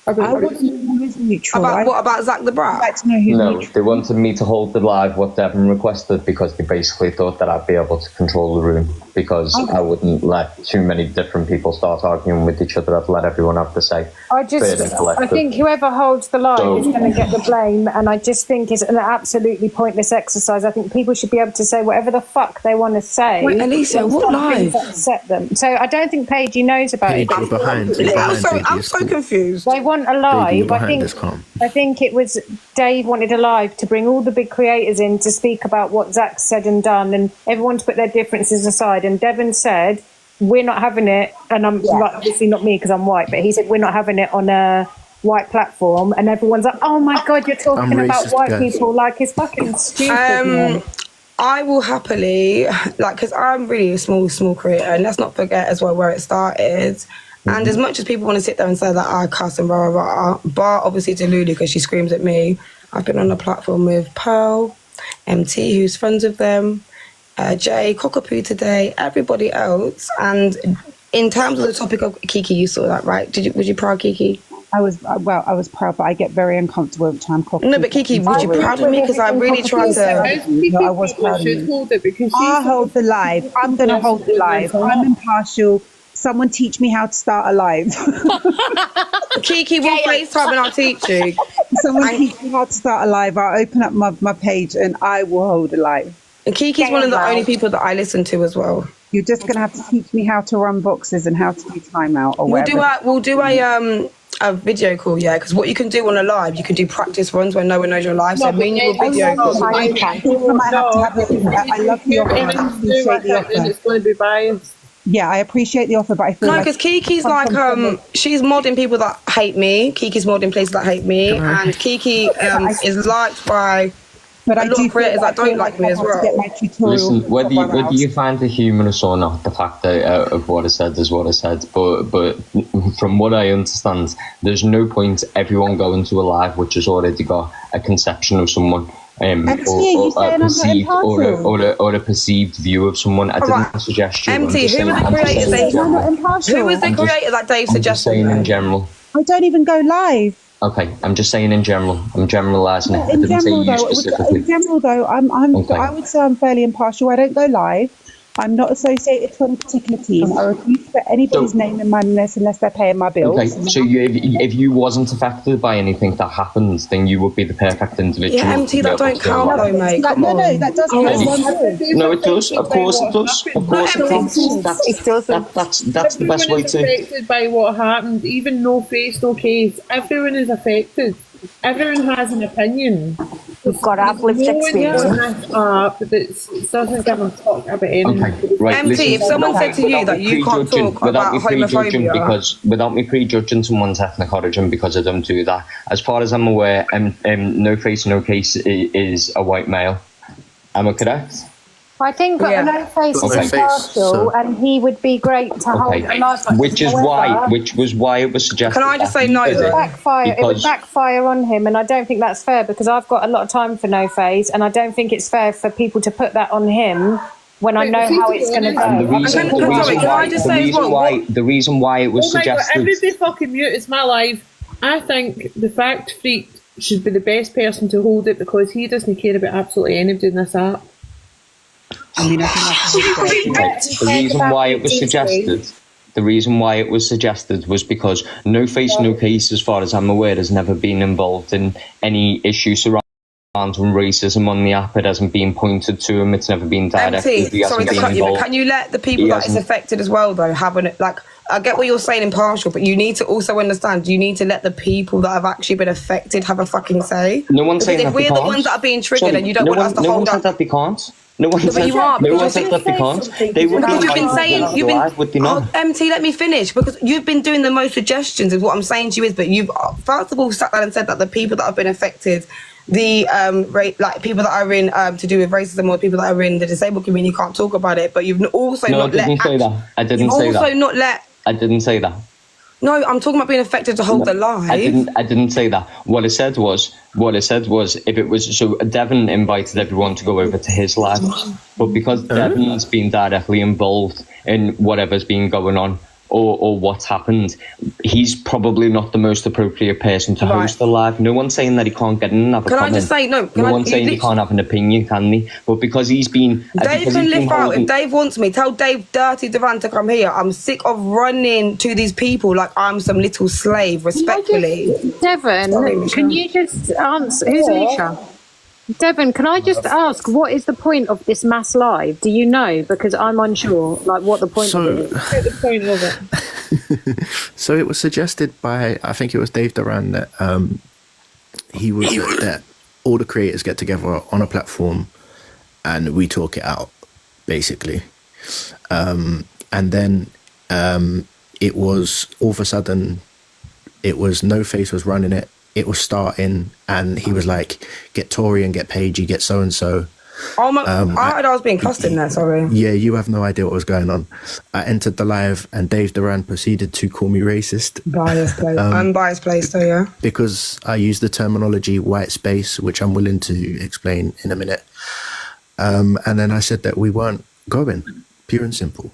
Speaker 7: I want to know who is neutral.
Speaker 2: About what? About Zach the Brat?
Speaker 7: I'd like to know who's
Speaker 4: No,
Speaker 7: neutral.
Speaker 4: they wanted me to hold the live what Devon requested, because they basically thought that I'd be able to control the room, because I wouldn't let too many different people start arguing with each other. I'd let everyone have to say.
Speaker 6: I think whoever holds the live is going to get the blame, and I just think it's an absolutely pointless exercise. I think people should be able to say whatever the fuck they want to say.
Speaker 2: Wait, Elisa, what live?
Speaker 6: Upset them. So I don't think Paige knows about
Speaker 8: Paige,
Speaker 6: it.
Speaker 8: you're behind. You're
Speaker 2: Yeah,
Speaker 8: behind.
Speaker 2: sorry, I'm
Speaker 8: Paige,
Speaker 2: so
Speaker 8: it's cool.
Speaker 2: confused.
Speaker 6: They want a
Speaker 8: Paige,
Speaker 6: live.
Speaker 8: you're behind. It's calm.
Speaker 6: I think it was Dave wanted a live to bring all the big creators in to speak about what Zach said and done, and everyone to put their differences aside. And Devon said, we're not having it, and I'm like, obviously not me because I'm white, but he said we're not having it on a white platform, and everyone's like, oh my god, you're talking
Speaker 8: I'm
Speaker 6: about
Speaker 8: racist,
Speaker 6: white
Speaker 8: guys.
Speaker 6: people, like it's fucking stupid. Man.
Speaker 2: I will happily, like, because I'm really a small creator, and let's not forget as well where it started. And as much as people want to sit there and say that I cuss and rah, rah, rah, bar obviously to Lulu because she screams at me, I've been on the platform with Pearl, MT, who's friends with them, Jay, Cockapoo today, everybody else. And in terms of the topic of Kiki, you saw that, right? Was you proud, Kiki?
Speaker 7: I was proud, but I get very uncomfortable every time Coffee.
Speaker 2: No, but Kiki, would you be proud of me? Because I really tried to.
Speaker 5: No,
Speaker 7: I was proud of
Speaker 5: should
Speaker 7: you.
Speaker 5: hold it because
Speaker 7: I hold the live. I'm going to hold the live. I'm impartial. Someone teach me how to start a live.
Speaker 2: Kiki, we'll FaceTime and I'll teach you.
Speaker 7: Someone teach me how to start a live. I'll open up my page and I will hold a live.
Speaker 2: And Kiki's one of the only people that I listen to as well.
Speaker 7: You're just going to have to teach me how to run boxes and how to do timeout or whatever.
Speaker 2: We'll do a video call, yeah, because what you can do on a live, you can do practice runs when no one knows you're live. So me and you will video call.
Speaker 7: I love the offer. I appreciate the offer.
Speaker 5: It's going to be biased.
Speaker 7: Yeah, I appreciate the offer, but I feel
Speaker 2: No,
Speaker 7: like
Speaker 2: because Kiki's like she's modding people that hate me. Kiki's modding places that hate me, and Kiki is liked by a lot of creators that don't like me as well.
Speaker 4: Listen, whether you find it humorous or not, the fact of what I said is what I said. But from what I understand, there's no point everyone going to a live which has already got a conception of someone. Or a perceived view of someone. I didn't suggest you.
Speaker 2: MT, who was the creator that Dave suggested?
Speaker 4: I'm just saying in general.
Speaker 7: I don't even go live.
Speaker 4: Okay, I'm just saying in general. I'm generalising it. I didn't say you specifically.
Speaker 7: In general, though, I would say I'm fairly impartial. I don't go live. I'm not associated to any particular team. I refuse to put anybody's name in my list unless they're paying my bills.
Speaker 4: Okay, so if you wasn't affected by anything that happened, then you would be the perfect individual.
Speaker 2: Yeah, MT, that don't count though, mate. Come on.
Speaker 7: No, that does count.
Speaker 4: No, it does. Of course it does. Of course it does. That's the best way to.
Speaker 5: Everyone is affected by what happened. Even no face, no case. Everyone is affected. Everyone has an opinion.
Speaker 3: We've got to have lived experience.
Speaker 5: That doesn't give a fuck about anything.
Speaker 4: Okay, right,
Speaker 2: MT,
Speaker 4: listen,
Speaker 2: if someone said to you that you can't talk about homophobia,
Speaker 4: without me prejudging someone's ethnic origin, because I don't do that. As far as I'm aware, no face, no case is a white male. Am I correct?
Speaker 6: I think No Face is impartial, and he would be great to hold a live.
Speaker 4: Which was why it was suggested.
Speaker 2: Can I just say no?
Speaker 6: It would backfire on him, and I don't think that's fair because I've got a lot of time for No Face, and I don't think it's fair for people to put that on him when I know how it's going to go.
Speaker 4: The reason why it was suggested.
Speaker 5: Everybody fucking mute. It's my life. I think the Fact Freak should be the best person to hold it because he doesn't care about absolutely anybody in this app.
Speaker 4: The reason why it was suggested was because No Face, No Case, as far as I'm aware, has never been involved in any issue surrounding racism on the app. It hasn't been pointed to him. It's never been directed.
Speaker 2: Sorry to cut you, but can you let the people that is affected as well, though, have an like? I get what you're saying, impartial, but you need to also understand. You need to let the people that have actually been affected have a fucking say.
Speaker 4: No one's saying that
Speaker 2: they can't. If we're the ones that are being triggered, and you don't want us to hold up.
Speaker 4: No one said that they can't. No one said that they can't. They would
Speaker 2: because you've been saying
Speaker 4: would they not?
Speaker 2: MT, let me finish because you've been doing the most suggestions. Is what I'm saying to you is, but you've first of all sat down and said that the people that have been affected, the like people that are in to do with racism or people that are in the disabled community can't talk about it. But you've also not let.
Speaker 4: I didn't say that. I didn't say that.
Speaker 2: No, I'm talking about being affected to hold the live.
Speaker 4: I didn't say that. What I said was if it was so Devon invited everyone to go over to his live, but because Devon's been directly involved in whatever's been going on or what's happened, he's probably not the most appropriate person to host the live. No one's saying that he can't get in and have a comment.
Speaker 2: I just say no?
Speaker 4: No one's saying he can't have an opinion, can they? But because he's been...
Speaker 2: Dave can live out. If Dave wants me, tell Dave Dirty Duran to come here. I'm sick of running to these people like I'm some little slave, respectfully.
Speaker 6: Devon, can you just answer... Who's Alicia? Devon, can I just ask, what is the point of this mass live? Do you know? Because I'm unsure, like, what the point of it is.
Speaker 5: What's the point of it?
Speaker 8: So it was suggested by, I think it was Dave Duran, that that all the creators get together on a platform and we talk it out, basically. And then it was, all of a sudden, it was No Face was running it. It was starting, and he was like, "Get Tory and get Pagey, get so and so."
Speaker 2: Oh my! I heard I was being cussed in there. Sorry.
Speaker 8: Yeah, you have no idea what was going on. I entered the live, and Dave Duran proceeded to call me racist.
Speaker 2: Biased place. Unbiased place, though, yeah.
Speaker 8: Because I used the terminology white space, which I'm willing to explain in a minute. And then I said that we weren't going, pure and simple.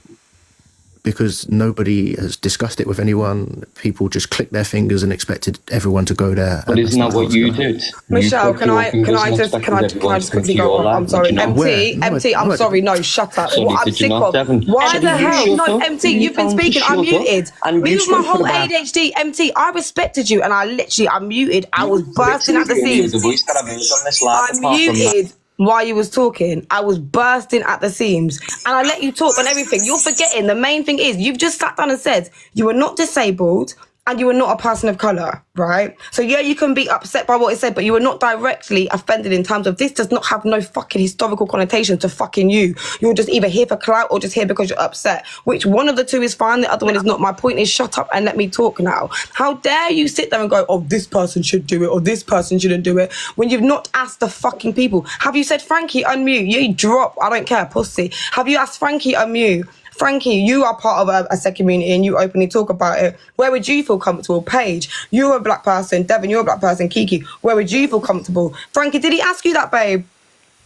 Speaker 8: because nobody has discussed it with anyone. People just clicked their fingers and expected everyone to go there.
Speaker 4: But isn't that what you did?
Speaker 2: Michelle, can I just quickly go off? I'm sorry. MT, I'm sorry. No, shut up.
Speaker 4: Sorry,
Speaker 2: I'm
Speaker 4: did
Speaker 2: sick
Speaker 4: you not,
Speaker 2: of.
Speaker 4: Devon?
Speaker 2: Why the hell? No, MT, you've been speaking. I'm muted.
Speaker 4: And
Speaker 2: Me
Speaker 4: you
Speaker 2: with my
Speaker 4: spoke for
Speaker 2: whole
Speaker 4: about-
Speaker 2: ADHD, MT, I respected you, and I'm muted. I was bursting at the seams.
Speaker 4: The voice that I've heard on this live,
Speaker 2: I'm
Speaker 4: apart from that.
Speaker 2: muted while you was talking. I was bursting at the seams, and I let you talk and everything. You're forgetting the main thing is you've just sat down and said you were not disabled and you were not a person of colour, right? So yeah, you can be upset by what it said, but you were not directly offended in terms of this does not have no fucking historical connotation to fucking you. You're just either here for clout or just here because you're upset. Which one of the two is fine, the other one is not. My point is shut up and let me talk now. How dare you sit there and go, oh, this person should do it or this person shouldn't do it, when you've not asked the fucking people. Have you said, Frankie, unmute? You drop, I don't care, pussy. Have you asked Frankie, unmute? Frankie, you are part of a set community and you openly talk about it. Where would you feel comfortable? Paige, you're a black person. Devon, you're a black person. Kiki, where would you feel comfortable? Frankie, did he ask you that, babe?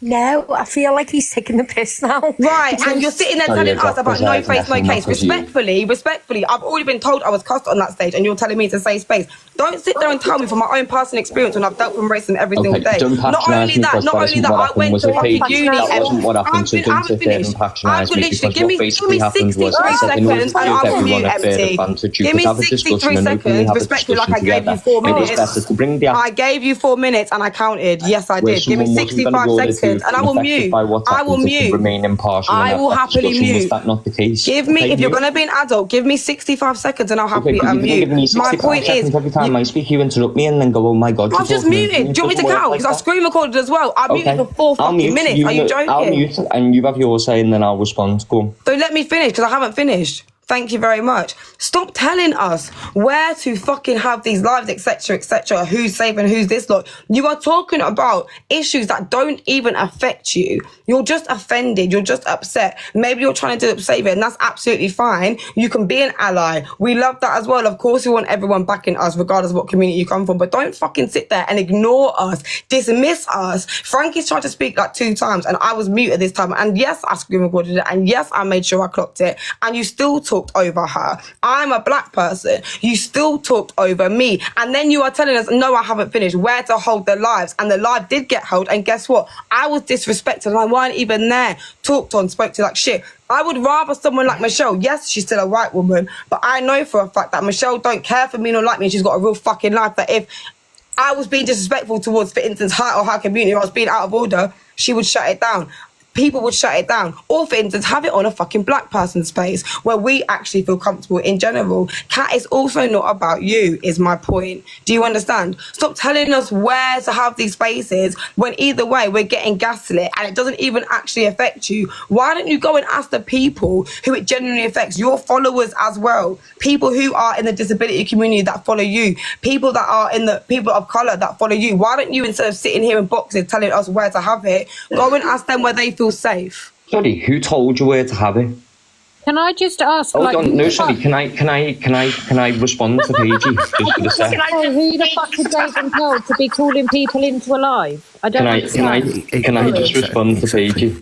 Speaker 3: No, I feel like he's taking the piss now.
Speaker 2: Right, and you're sitting there telling us about no face, no case. Respectfully, I've already been told I was cussed on that stage and you're telling me to say space. Don't sit there and tell me from my own personal experience when I've dealt with racism every single day.
Speaker 4: Not only that,
Speaker 2: I went to fucking uni.
Speaker 4: That wasn't what happened, so don't sit there and patronise me, because what basically happened was I said in order to give everyone a fair advantage, you could have a discussion and openly have a discussion together. It is better to bring the...
Speaker 2: I gave you 4 minutes and I counted. Yes, I did. Give me 65 seconds. And I will mute. I will mute.
Speaker 4: Remain impartial.
Speaker 2: I will happily mute.
Speaker 4: Was that not the case?
Speaker 2: Give me, if you're going to be an adult, give me 65 seconds and I'll happily unmute. My point is,
Speaker 4: every time I speak, you interrupt me and then go, oh my God.
Speaker 2: I've just muted. Do you want me to count? Because I screen recorded as well. I muted for 4 fucking minutes. Are you joking?
Speaker 4: I'll mute and you have your say and then I'll respond. Go on.
Speaker 2: So let me finish because I haven't finished. Thank you very much. Stop telling us where to fucking have these lives, etc., who's safe and who's this lot. You are talking about issues that don't even affect you. You're just offended. You're just upset. Maybe you're trying to save it, and that's absolutely fine. You can be an ally. We love that as well. Of course, we want everyone backing us, regardless of what community you come from. But don't fucking sit there and ignore us, dismiss us. Frankie's tried to speak like 2 times, and I was muted this time. And yes, I screen recorded it, and yes, I made sure I clocked it. And you still talked over her. I'm a black person. You still talked over me. And then you are telling us, no, I haven't finished. Where to hold the lives. And the live did get held. And guess what? I was disrespected and I weren't even there. Talked on, spoke to like shit. I would rather someone like Michelle. Yes, she's still a white woman, but I know for a fact that Michelle don't care for me nor like me. She's got a real fucking life. That if I was being disrespectful towards, for instance, her or her community, or I was being out of order, she would shut it down. People would shut it down. Or, for instance, have it on a fucking black person space where we actually feel comfortable in general. Kat, is also not about you, is my point. Do you understand? Stop telling us where to have these spaces when either way we're getting gaslit and it doesn't even actually affect you. Why don't you go and ask the people who it genuinely affects, your followers as well, people who are in the disability community that follow you, people that are in the people of colour that follow you. Why don't you, instead of sitting here in boxes telling us where to have it, go and ask them where they feel safe?
Speaker 4: Sorry, who told you where to have it?
Speaker 6: Can I just ask?
Speaker 4: Hold on, no, sorry. Can I respond to Paige just for the sec?
Speaker 6: Who the fuck is David told to be calling people into a live? I don't understand.
Speaker 4: Can I just respond to Paige?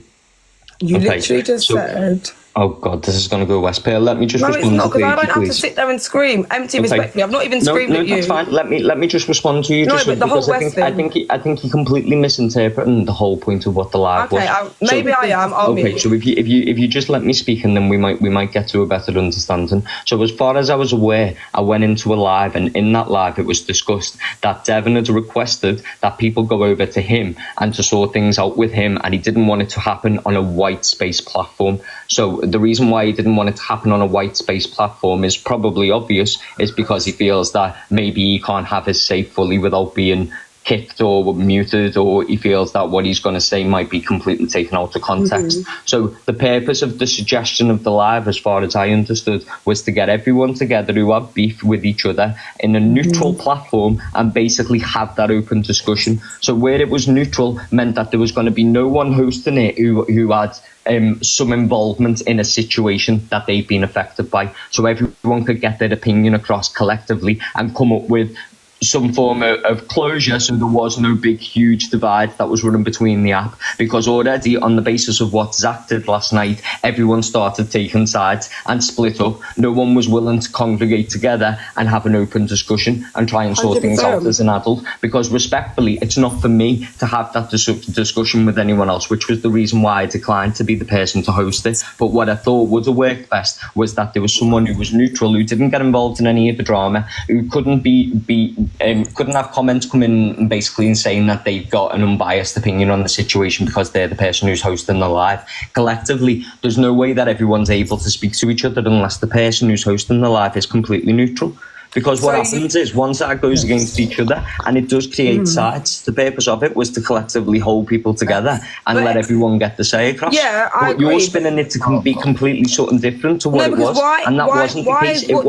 Speaker 2: You literally just said.
Speaker 4: Oh God, this is going to go West Pale. Let me just respond to Paige,
Speaker 2: No, it's not, because I don't have to
Speaker 4: please.
Speaker 2: sit there and scream. Empty, respectfully. I've not even screamed at you.
Speaker 4: No, that's fine. Let me just respond to you.
Speaker 2: No,
Speaker 4: just
Speaker 2: but the whole
Speaker 4: because
Speaker 2: West thing.
Speaker 4: I think you're completely misinterpreting the whole point of what the live was.
Speaker 2: Okay, maybe I am. I'll
Speaker 4: okay, so if you just let me speak, and then we might get to a better understanding. So as far as I was aware, I went into a live, and in that live it was discussed that Devon had requested that people go over to him and to sort things out with him, and he didn't want it to happen on a white space platform. So the reason why he didn't want it to happen on a white space platform is probably obvious, is because he feels that maybe he can't have his say fully without being kicked or muted, or he feels that what he's going to say might be completely taken out of context. So the purpose of the suggestion of the live, as far as I understood, was to get everyone together who have beef with each other in a neutral platform and basically have that open discussion. So where it was neutral meant that there was going to be no one hosting it who had some involvement in a situation that they've been affected by. So everyone could get their opinion across collectively and come up with some form of closure, so there was no big huge divide that was running between the app, because already on the basis of what Zach did last night, everyone started taking sides and split up. No one was willing to congregate together and have an open discussion and try and sort things out as an adult, because respectfully, it's not for me to have that discussion with anyone else, which was the reason why I declined to be the person to host it. But what I thought would have worked best was that there was someone who was neutral, who didn't get involved in any of the drama, who couldn't couldn't have comments come in basically and saying that they've got an unbiased opinion on the situation because they're the person who's hosting the live. Collectively, there's no way that everyone's able to speak to each other unless the person who's hosting the live is completely neutral. Because what happens is one side goes against each other and it does create sides. The purpose of it was to collectively hold people together and let everyone get the say across.
Speaker 2: Yeah, I agree.
Speaker 4: You're spinning it to be completely something different to what it was. And that wasn't the case. It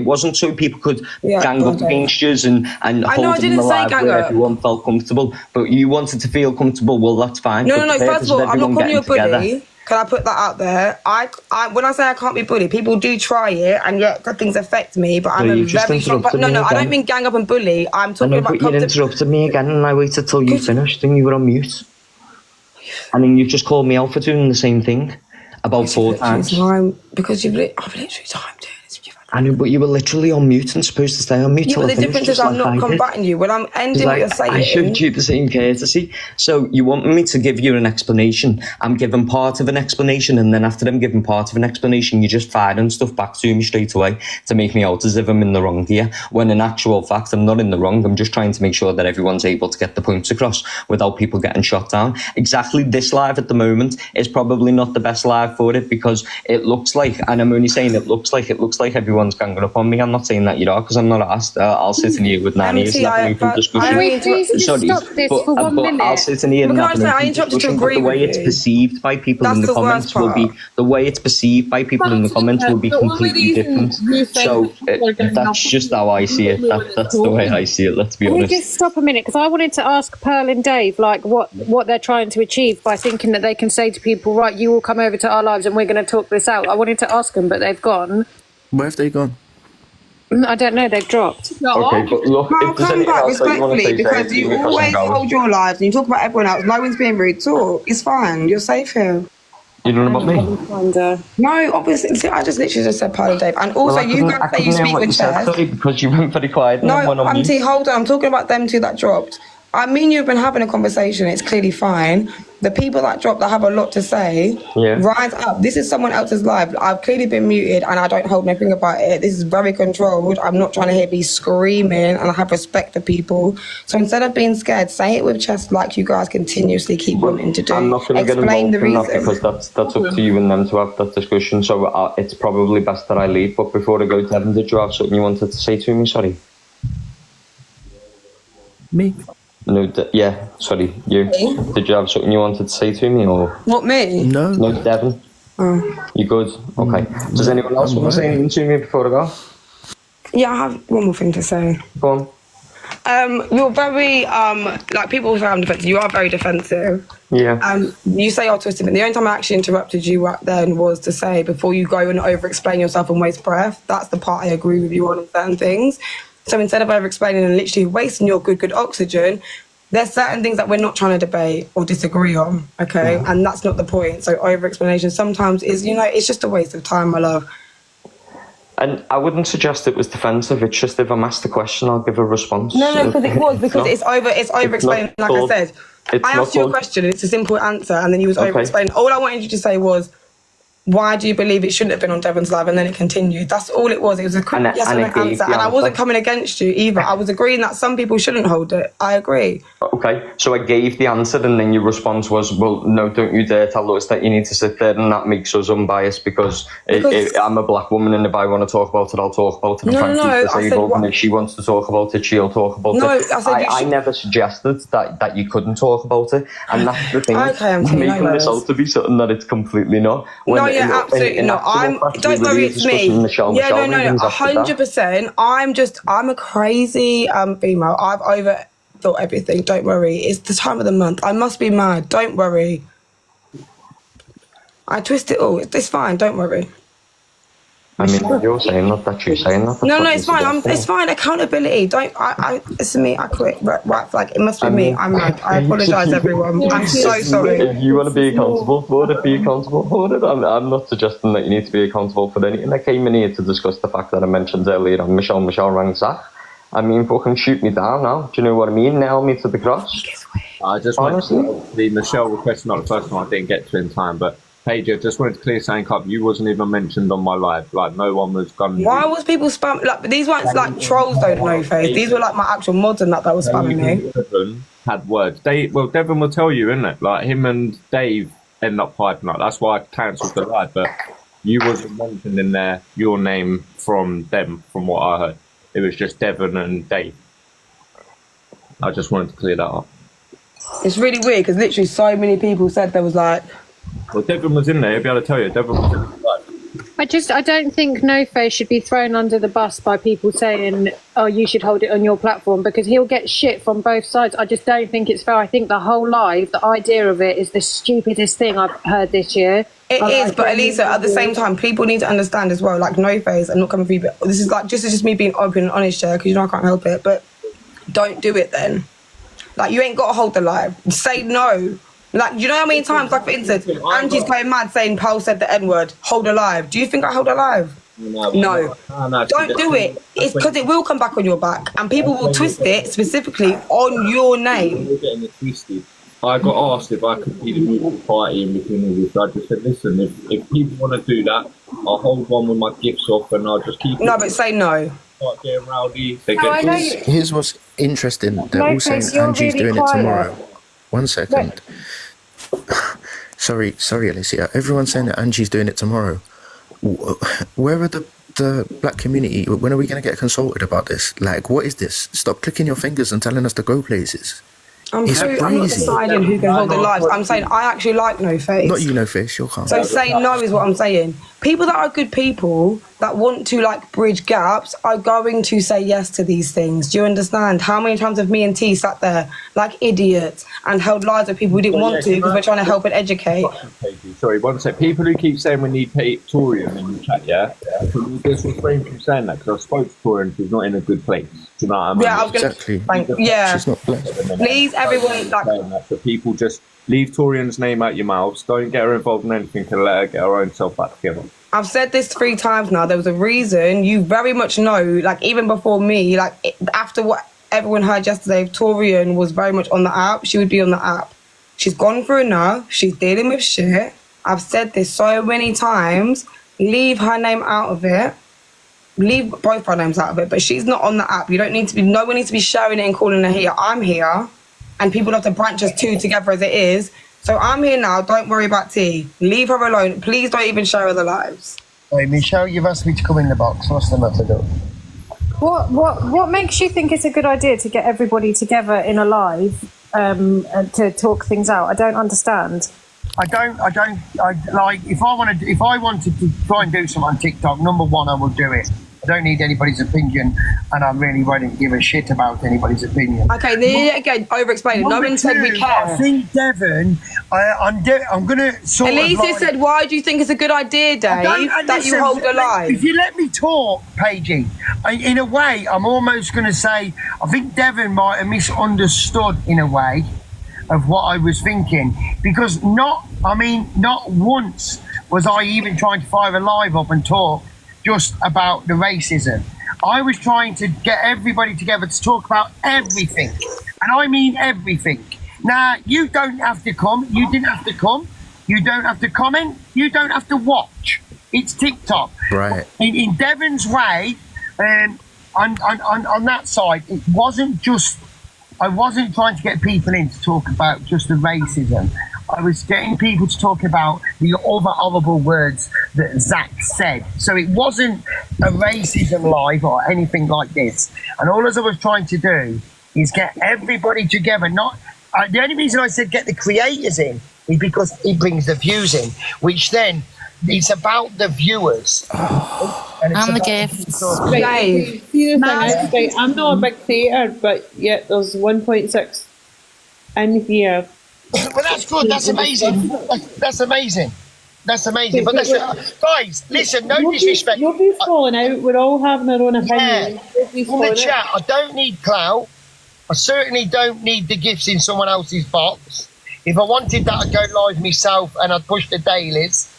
Speaker 4: wasn't so people could gang up against you and hold them alive where everyone felt comfortable. But you wanted to feel comfortable, well, that's fine.
Speaker 2: No, first of all, I'm not calling you a bully. Can I put that out there? I when I say I can't be bullied, people do try it, and yet things affect me. But I'm a very strong. No, I don't mean gang up and bully. I'm talking about.
Speaker 4: But you interrupted me again, and I waited till you finished, and you were on mute. And then you just called me out for doing the same thing about 4 times.
Speaker 2: Because I've literally timed it.
Speaker 4: I know, but you were literally on mute and supposed to stay on mute.
Speaker 2: Yeah, but the difference is I'm not combating you. When I'm ending what you're saying,
Speaker 4: I showed you the same courtesy. So you want me to give you an explanation. I'm giving part of an explanation, and then after I'm giving part of an explanation, you're just firing stuff back to me straight away to make me out as if I'm in the wrong here. When in actual fact, I'm not in the wrong. I'm just trying to make sure that everyone's able to get the points across without people getting shot down. Exactly this live at the moment is probably not the best live for it, because it looks like, and I'm only saying it looks like everyone's ganging up on me. I'm not saying that you are, because I'm not asked. I'll sit in here with Nanny. It's not an open discussion.
Speaker 6: Sorry, for 1 minute.
Speaker 4: I'll sit in here and have an open discussion. But the way it's perceived by people in the comments will be completely different. So that's just how I see it. That's the way I see it. Let's be honest.
Speaker 6: Can we just stop a minute, because I wanted to ask Pearl and Dave what they're trying to achieve by thinking that they can say to people, right, you will come over to our lives and we're going to talk this out. I wanted to ask them, but they've gone.
Speaker 8: Where have they gone?
Speaker 6: I don't know, they've dropped.
Speaker 4: Okay, but look,
Speaker 2: I'll come back respectfully, because you always hold your lives and you talk about everyone else. No one's being rude. Talk. It's fine. You're safe here.
Speaker 4: You don't know about me?
Speaker 2: No, obviously. I just literally just said Pearl and Dave. And also, you guys say you speak with Shep.
Speaker 4: Sorry, because you went very quiet.
Speaker 2: No, Auntie, hold on. I'm talking about them two that dropped. I mean, you've been having a conversation. It's clearly fine. The people that drop that have a lot to say, rise up. This is someone else's life. I've clearly been muted and I don't hold nothing about it. This is very controlled. I'm not trying to hear me screaming, and I have respect for people. So instead of being scared, say it with chest like you guys continuously keep wanting to do.
Speaker 4: I'm not going to get involved in that, because that's up to you and them to have that discussion. So it's probably best that I leave. But before I go, Devin, did you have something you wanted to say to me? Sorry.
Speaker 8: Me?
Speaker 4: No, sorry, you. Did you have something you wanted to say to me, or?
Speaker 2: What, me?
Speaker 8: No,
Speaker 4: Devin.
Speaker 2: Oh.
Speaker 4: You good? Okay. Does anyone else want to say anything to me before I go?
Speaker 2: Yeah, I have one more thing to say.
Speaker 4: Go on.
Speaker 2: You're very, like people say I'm defensive. You are very defensive.
Speaker 4: Yeah.
Speaker 2: You say you're twisted, but the only time I actually interrupted you right then was to say, before you go and over-explain yourself and waste breath, that's the part I agree with you on in certain things. So instead of over-explaining and literally wasting your good oxygen, there's certain things that we're not trying to debate or disagree on, okay? And that's not the point. So over-explanation sometimes is, it's just a waste of time, my love.
Speaker 4: And I wouldn't suggest it was defensive. It's just, if I'm asked a question, I'll give a response.
Speaker 2: No, because it was, because it's over-explaining, like I said. I asked you a question and it's a simple answer, and then you was over-explaining. All I wanted you to say was, why do you believe it shouldn't have been on Devon's live? And then it continued. That's all it was. It was a quick yes or no answer. And I wasn't coming against you either. I was agreeing that some people shouldn't hold it. I agree.
Speaker 4: Okay, so I gave the answer, and then your response was, well, no, don't you dare tell us that you need to sit there, and that makes us unbiased because I'm a black woman, and if I want to talk about it, I'll talk about it. And if she wants to talk about it, she'll talk about it. I never suggested that you couldn't talk about it, and that's the thing. I'm making this out to be something that it's completely not.
Speaker 2: Absolutely not. Don't worry, it's me. 100%. I'm a crazy female. I've overthought everything. Don't worry. It's the time of the month. I must be mad. Don't worry. I twist it all. It's fine. Don't worry.
Speaker 4: I mean, you're saying that, that's you saying that.
Speaker 2: No, it's fine. It's fine. Accountability. Don't. It's me. I quit. Right flag. It must be me. I'm mad. I apologise, everyone. I'm so sorry.
Speaker 4: If you want to be accountable for it, be accountable for it. I'm not suggesting that you need to be accountable for anything. I came in here to discuss the fact that I mentioned earlier on Michelle rang Zach. I mean, fucking shoot me down now. Do you know what I mean? Nail me to the cross.
Speaker 9: I just wanted the Michelle request, not the first one I didn't get to in time, but Paige, I just wanted to clear something up. You wasn't even mentioned on my live. Like, no one was gonna.
Speaker 2: Why was people spam? Like, these weren't like trolls, though. No face. These were like my actual mods and that was spamming me.
Speaker 9: Devon had words. Devon will tell you, isn't it? Like, him and Dave end up piping up. That's why I cancelled the live. But you wasn't mentioned in there. Your name from them, from what I heard. It was just Devon and Dave. I just wanted to clear that up.
Speaker 2: It's really weird because literally so many people said there was like.
Speaker 9: Well, Devon was in there. He'll be able to tell you. Devon was in there.
Speaker 6: I don't think No Face should be thrown under the bus by people saying, oh, you should hold it on your platform, because he'll get shit from both sides. I just don't think it's fair. I think the whole live, the idea of it is the stupidest thing I've heard this year.
Speaker 2: It is, but Elisa, at the same time, people need to understand as well, like, No Face, I'm not coming for you, but this is like, just me being open and honest here, because you know I can't help it, but don't do it then. Like, you ain't got to hold the live. Say no. Like, you know how many times, like, for instance, Angie's going mad saying Pearl said the N-word, hold alive. Do you think I hold alive? No. Don't do it. It's because it will come back on your back, and people will twist it specifically on your name.
Speaker 9: We're getting it twisted. I got asked if I could be the neutral party in between all this. I just said, listen, if people want to do that, I'll hold one with my gifts off and I'll just keep it.
Speaker 2: No, but say no.
Speaker 9: Start getting rowdy.
Speaker 8: Here's what's interesting. They're all saying Angie's doing it tomorrow. 1 second. Sorry, Alicia. Everyone's saying that Angie's doing it tomorrow. Where are the black community? When are we going to get consulted about this? Like, what is this? Stop clicking your fingers and telling us to go places.
Speaker 2: I'm not deciding who can hold the lives. I'm saying I actually like No Face.
Speaker 8: Not you, No Face. You're calm.
Speaker 2: So say no is what I'm saying. People that are good people that want to like bridge gaps are going to say yes to these things. Do you understand? How many times have me and T sat there like idiots and held lives of people we didn't want to because we're trying to help and educate?
Speaker 9: Sorry, 1 sec. People who keep saying we need Torian in the chat, yeah? Just refrain from saying that because I spoke to Torian, she's not in a good place. Do you know what I mean?
Speaker 2: Yeah, I was going
Speaker 8: exactly.
Speaker 2: Yeah.
Speaker 8: She's not blessed.
Speaker 2: Please, everyone, like.
Speaker 9: So people just leave Torian's name out your mouths. Don't get her involved in anything and let her get her own self back together.
Speaker 2: I've said this 3 times now. There was a reason. You very much know, like, even before me, like, after what everyone heard yesterday, if Torian was very much on the app, she would be on the app. She's gone through enough. She's dealing with shit. I've said this so many times. Leave her name out of it. Leave both our names out of it. But she's not on the app. You don't need to be, no one needs to be sharing it and calling her here. I'm here. And people have to branch us 2 together as it is. So I'm here now. Don't worry about T. Leave her alone. Please don't even share other lives.
Speaker 10: Hey, Michelle, you've asked me to come in the box. What's the matter, though?
Speaker 6: What makes you think it's a good idea to get everybody together in a live to talk things out? I don't understand.
Speaker 10: I like, if I wanted to try and do something on TikTok, number one, I will do it. I don't need anybody's opinion, and I really wouldn't give a shit about anybody's opinion.
Speaker 2: Okay, then again, over-explaining. No one said we care.
Speaker 10: I think Devon, I'm going to sort of
Speaker 2: Elisa said, why do you think it's a good idea, Dave, that you hold alive?
Speaker 10: If you let me talk, Paigey, in a way, I'm almost going to say, I think Devon might have misunderstood in a way of what I was thinking, because not once was I even trying to fire a live up and talk just about the racism. I was trying to get everybody together to talk about everything, and I mean everything. Now, you don't have to come, you didn't have to come, you don't have to comment, you don't have to watch. It's TikTok.
Speaker 8: Right.
Speaker 10: In Devon's way, on that side, it wasn't just, I wasn't trying to get people in to talk about just the racism. I was getting people to talk about the other horrible words that Zach said. So it wasn't a racism live or anything like this. And all as I was trying to do is get everybody together. Not the only reason I said get the creators in is because it brings the views in, which then it's about the viewers.
Speaker 11: And the gifts.
Speaker 5: Right. See, the thing is, I'm not a big creator, but yet there's 1.6 in here.
Speaker 10: Well, that's good. That's amazing. That's amazing. That's amazing. But listen, guys, listen, no disrespect.
Speaker 5: Nobody's falling out. We're all having our own opinion.
Speaker 10: In the chat, I don't need clout. I certainly don't need the gifts in someone else's box. If I wanted that, I'd go live myself and I'd push the dailies.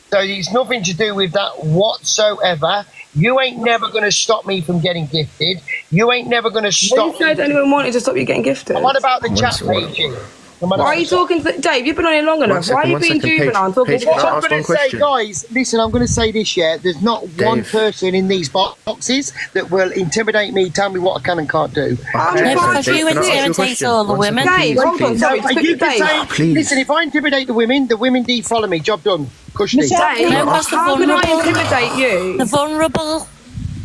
Speaker 10: So it's nothing to do with that whatsoever. You ain't never going to stop me from getting gifted. You ain't never going to stop
Speaker 2: Who said anyone wanted to stop you getting gifted?
Speaker 10: What about the chat page?
Speaker 2: Why are you talking to Dave? You've been on it long enough. Why are you being juvenile and talking to
Speaker 10: What I'm going to say, guys, listen, I'm going to say this, yeah. There's not one person in these boxes that will intimidate me, tell me what I can and can't do.
Speaker 11: Because you intimidate all the women.
Speaker 2: Dave, hold on, sorry.
Speaker 10: You can say, listen, if I intimidate the women defollow me. Job done. Cushy.
Speaker 2: Dave, how can I intimidate you?
Speaker 11: The vulnerable.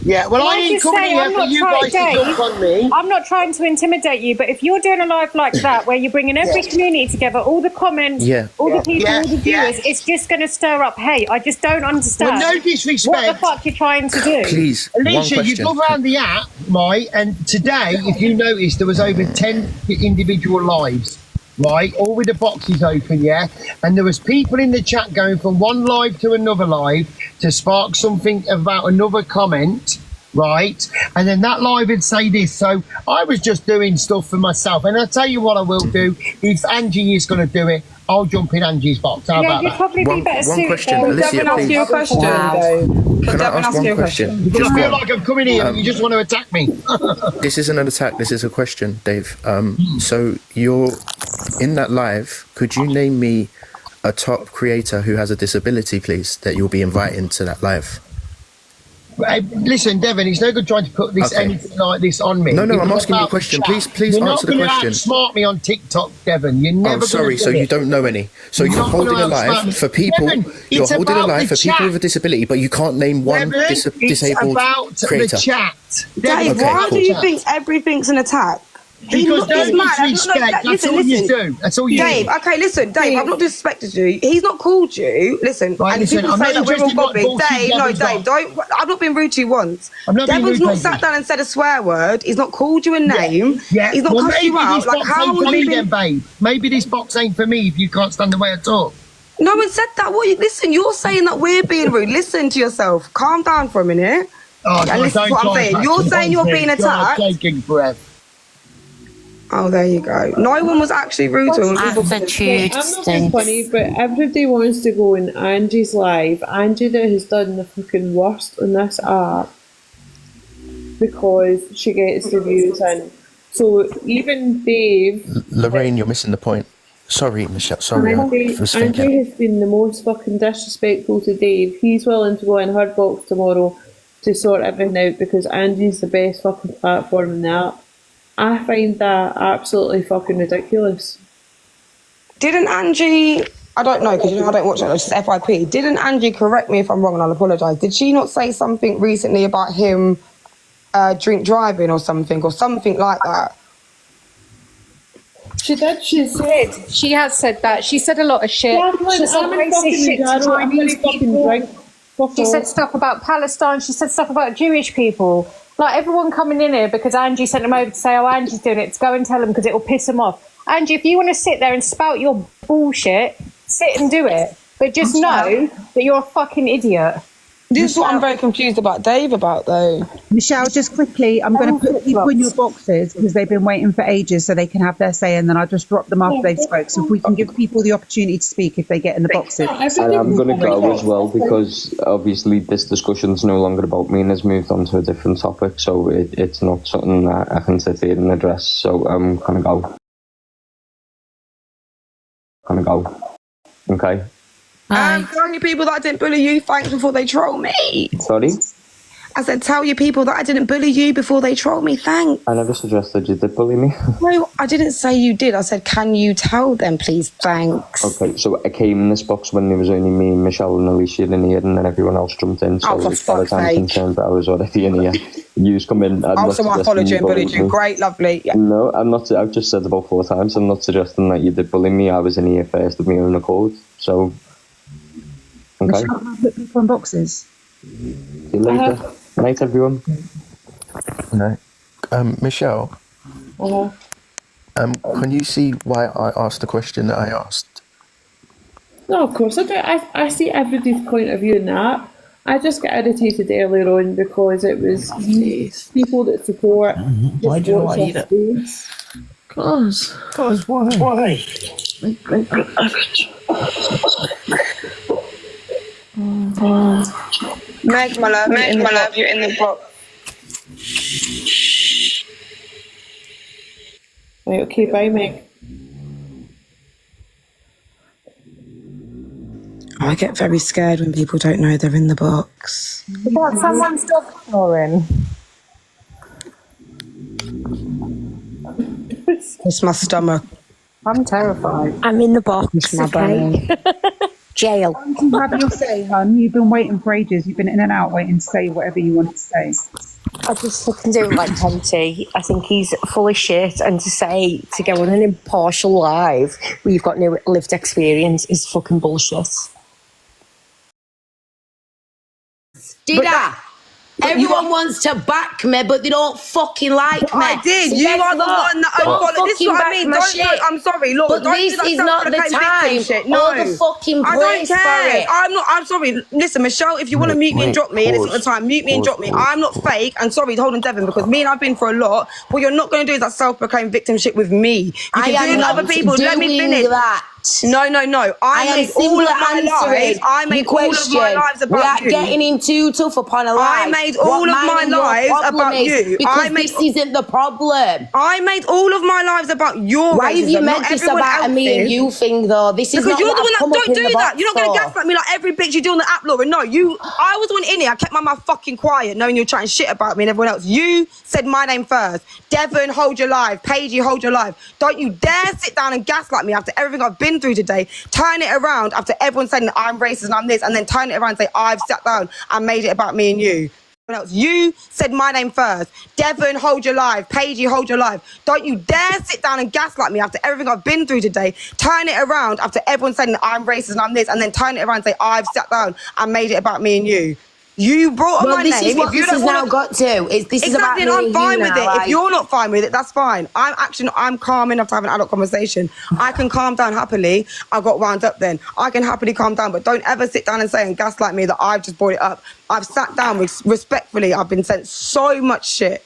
Speaker 10: Yeah, well, I ain't coming here for you guys to jump on me.
Speaker 6: I'm not trying to intimidate you, but if you're doing a live like that, where you're bringing every community together, all the comments, all the people, all the viewers, it's just going to stir up hate. I just don't understand.
Speaker 10: Well, no disrespect.
Speaker 6: What the fuck you're trying to do?
Speaker 8: Please,
Speaker 10: Alicia, you go around the app, right, and today, if you noticed, there was over 10 individual lives. Right, all with the boxes open, yeah, and there was people in the chat going from one live to another live to spark something about another comment, right, and then that live would say this. So I was just doing stuff for myself, and I'll tell you what I will do. If Angie is going to do it, I'll jump in Angie's box. How about
Speaker 6: you'd
Speaker 10: that?
Speaker 6: probably be better
Speaker 8: one
Speaker 6: suited.
Speaker 8: question.
Speaker 2: Can
Speaker 8: Alicia,
Speaker 2: Devin ask you a question?
Speaker 8: Can I ask one question?
Speaker 10: Because I feel like I'm coming here and you just want to attack me.
Speaker 8: This isn't an attack. This is a question, Dave. So you're in that live. Could you name me a top creator who has a disability, please, that you'll be inviting to that live?
Speaker 10: Listen, Devin, it's no good trying to put this anything like this on me.
Speaker 8: No, I'm asking you a question. Please answer the question.
Speaker 10: You're not going to outsmart me on TikTok, Devin. You're never
Speaker 8: sorry, so you don't know any. So you're holding a live for people. You're holding a live for people with a disability, but you can't name one disabled creator.
Speaker 10: The chat.
Speaker 2: Dave, why do you think everything's an attack?
Speaker 10: Because don't disrespect. That's all you do. That's all you do.
Speaker 2: Dave, okay, listen, Dave, I've not disrespected you. He's not called you. Listen,
Speaker 10: right,
Speaker 2: and people say that we're all bobbing. Dave, no, Dave, don't. I've not been rude to you once. Devin's not sat down and said a swear word. He's not called you a name.
Speaker 10: Yeah.
Speaker 2: He's not cussed you out. Like, how
Speaker 10: would
Speaker 2: would
Speaker 10: you then, babe? Maybe this box ain't for me if you can't stand the way I talk.
Speaker 2: No one said that. Listen, you're saying that we're being rude. Listen to yourself. Calm down for a minute. And listen to what I'm saying. You're saying you're being attacked.
Speaker 10: Taking breath.
Speaker 2: Oh, there you go. No one was actually rude to him.
Speaker 5: I'm not being funny, but everybody wants to go in Angie's live. Angie that has done the fucking worst on this app because she gets the views in. So even Dave...
Speaker 8: Lorraine, you're missing the point. Sorry, Michelle. Sorry, I was thinking.
Speaker 5: Angie has been the most fucking disrespectful to Dave. He's willing to go in her box tomorrow to sort everything out because Angie's the best fucking platform in the app. I find that absolutely fucking ridiculous.
Speaker 2: Didn't Angie, I don't know because I don't watch it, it's just FIP. Didn't Angie, correct me if I'm wrong and I'll apologise, did she not say something recently about him drink driving or something like that?
Speaker 5: She did, she said.
Speaker 6: She has said that. She said a lot of shit.
Speaker 5: Yeah,
Speaker 6: she said racist shit to Chinese people. She said stuff about Palestine. She said stuff about Jewish people. Like, everyone coming in here because Angie sent them over to say, oh, Angie's doing it, to go and tell them because it will piss them off. Angie, if you want to sit there and spout your bullshit, sit and do it. But just know that you're a fucking idiot.
Speaker 2: This is what I'm very confused about Dave about, though.
Speaker 7: Michelle, just quickly, I'm going to put people in your boxes because they've been waiting for ages so they can have their say, and then I'll just drop them after they've spoke. So if we can give people the opportunity to speak if they get in the boxes.
Speaker 4: And I'm going to go as well because obviously this discussion's no longer about me and has moved on to a different topic, so it's not something that I can sit here and address. So I'm going to go. Okay.
Speaker 2: Tell you people that I didn't bully you, thanks, before they troll me.
Speaker 4: Sorry?
Speaker 2: I said, tell you people that I didn't bully you before they troll me, thanks.
Speaker 4: I never suggested you did bully me.
Speaker 2: No, I didn't say you did. I said, can you tell them, please, thanks.
Speaker 4: Okay, so I came in this box when there was only me, Michelle and Alicia in here, and then everyone else jumped in. So
Speaker 2: for fuck's sake.
Speaker 4: I'm concerned, I was already in here. You come in.
Speaker 2: So I followed you and bullied you. Great, lovely. Yeah.
Speaker 4: No, I'm not. I've just said about 4 times. I'm not suggesting that you did bully me. I was in here first of my own accord. So, okay.
Speaker 7: Michelle, can I put people in boxes?
Speaker 4: See you later. Good night, everyone.
Speaker 8: No. Michelle, can you see why I asked the question that I asked?
Speaker 5: No, of course I do. I see everybody's point of view in that. I just get irritated earlier on because it was people that support.
Speaker 8: Why do you not eat it? Cause why?
Speaker 2: Meg, my love, you're in the box.
Speaker 5: Right, okay, bye, Meg.
Speaker 2: I get very scared when people don't know they're in the box.
Speaker 6: Is that someone's dog snoring?
Speaker 2: It's my stomach.
Speaker 6: I'm terrified.
Speaker 3: I'm in the box.
Speaker 2: It's my
Speaker 3: Okay. Jail.
Speaker 7: You have your say, hun. You've been waiting for ages. You've been in and out waiting to say whatever you want to say.
Speaker 3: I just fucking don't like Penty. I think he's full of shit, and to go on an impartial live where you've got no lived experience is fucking bullshit.
Speaker 12: Everyone wants to back me, but they don't fucking like me.
Speaker 2: I did.
Speaker 12: So
Speaker 2: you
Speaker 12: guess
Speaker 2: are the
Speaker 12: what?
Speaker 2: one that
Speaker 12: Don't
Speaker 2: unfollowed. This is what I
Speaker 12: fucking
Speaker 2: mean.
Speaker 12: back my
Speaker 2: Don't.
Speaker 12: shit.
Speaker 2: I'm sorry, Laura.
Speaker 12: But
Speaker 2: Don't
Speaker 12: this
Speaker 2: do that
Speaker 12: is not the
Speaker 2: self-proclaimed victim
Speaker 12: time
Speaker 2: shit. No.
Speaker 12: or the fucking
Speaker 2: I don't
Speaker 12: place
Speaker 2: care.
Speaker 12: for it.
Speaker 2: I'm not. I'm sorry. Listen, Michelle. If you want to mute me and drop me, and it's not the time. Mute me and drop me. I'm not fake. And sorry, hold on, Devon, because me and I've been for a lot. What you're not going to do is that self-proclaimed victim shit with me. You
Speaker 12: I
Speaker 2: can do it with
Speaker 12: am
Speaker 2: other
Speaker 12: not
Speaker 2: people. Let me
Speaker 12: doing
Speaker 2: finish.
Speaker 12: that.
Speaker 2: No. I
Speaker 12: am
Speaker 2: made all
Speaker 12: simply
Speaker 2: of my
Speaker 12: answering
Speaker 2: lives. I made
Speaker 12: your
Speaker 2: all of my
Speaker 12: question
Speaker 2: lives about
Speaker 12: without getting in too tough upon a
Speaker 2: I
Speaker 12: lie.
Speaker 2: made all
Speaker 12: What
Speaker 2: of
Speaker 12: mine
Speaker 2: my
Speaker 12: and your
Speaker 2: lives
Speaker 12: problem
Speaker 2: about
Speaker 12: is,
Speaker 2: you.
Speaker 12: because this isn't the problem.
Speaker 2: I made all of my lives about your
Speaker 12: Why have you
Speaker 2: racism,
Speaker 12: meant
Speaker 2: not
Speaker 12: this
Speaker 2: everyone
Speaker 12: about a me and
Speaker 2: else's.
Speaker 12: you thing, though? This is
Speaker 2: Because
Speaker 12: not
Speaker 2: you're
Speaker 12: what
Speaker 2: the
Speaker 12: I've
Speaker 2: one
Speaker 12: come
Speaker 2: that
Speaker 12: up
Speaker 2: don't
Speaker 12: in
Speaker 2: do
Speaker 12: the
Speaker 2: that.
Speaker 12: box
Speaker 2: You're not going to
Speaker 12: for.
Speaker 2: gaslight me like every bitch you do on the app, Laura. No, I was the one in here. I kept my mouth fucking quiet, knowing you were chatting shit about me and everyone else. You said my name first. Devon, hold your life. Paige, hold your life. Don't you dare sit down and gaslight me after everything I've been through today. Turn it around after everyone saying that I'm racist and I'm this, and then turn it around and say I've sat down and made it about me and you. Else. You said my name first. Devon, hold your life. Paige, hold your life. Don't you dare sit down and gaslight me after everything I've been through today. Turn it around after everyone saying that I'm racist and I'm this, and then turn it around and say I've sat down and made it about me and you. You brought up my name.
Speaker 12: Well, this is what this has now got to. This is about me and
Speaker 2: I'm fine
Speaker 12: you
Speaker 2: with
Speaker 12: now,
Speaker 2: it.
Speaker 12: like.
Speaker 2: If you're not fine with it, that's fine. I'm calm enough to have an adult conversation. I can calm down happily. I got wound up then. I can happily calm down, but don't ever sit down and say and gaslight me that I've just brought it up. I've sat down respectfully. I've been sent so much shit,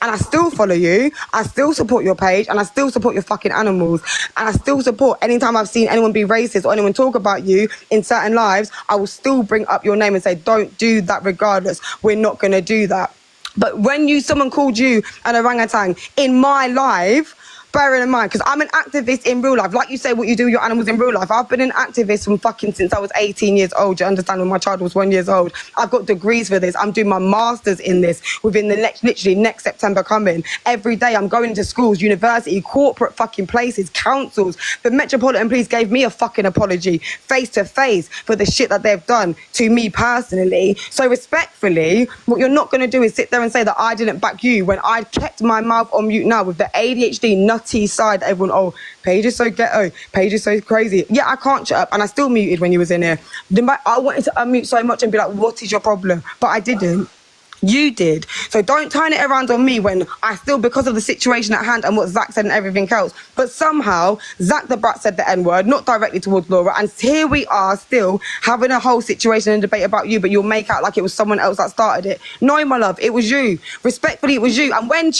Speaker 2: and I still follow you. I still support your page, and I still support your fucking animals, and I still support anytime I've seen anyone be racist or anyone talk about you in certain lives, I will still bring up your name and say, don't do that regardless. We're not going to do that. But when someone called you an orangutan in my life, bearing in mind, because I'm an activist in real life. Like you say, what you do with your animals in real life. I've been an activist from since I was 18 years old. You understand, when my child was 1 year old. I've got degrees for this. I'm doing my masters in this within the literally next September coming. Every day I'm going to schools, university, corporate fucking places, councils. The Metropolitan Police gave me a fucking apology face to face for the shit that they've done to me personally. So respectfully, what you're not going to do is sit there and say that I didn't back you when I kept my mouth on mute now with the ADHD nutty side. Everyone, Paige is so ghetto, Paige is so crazy. Yeah, I can't shut up, and I still muted when you was in here. I wanted to unmute so much and be like, what is your problem? But I didn't. You did. So don't turn it around on me when I still, because of the situation at hand and what Zach said and everything else. But somehow, Zach the brat said the N-word, not directly towards Laura, and here we are still having a whole situation and debate about you, but you'll make out like it was someone else that started it. No, my love, it was you. Respectfully, it was you. And when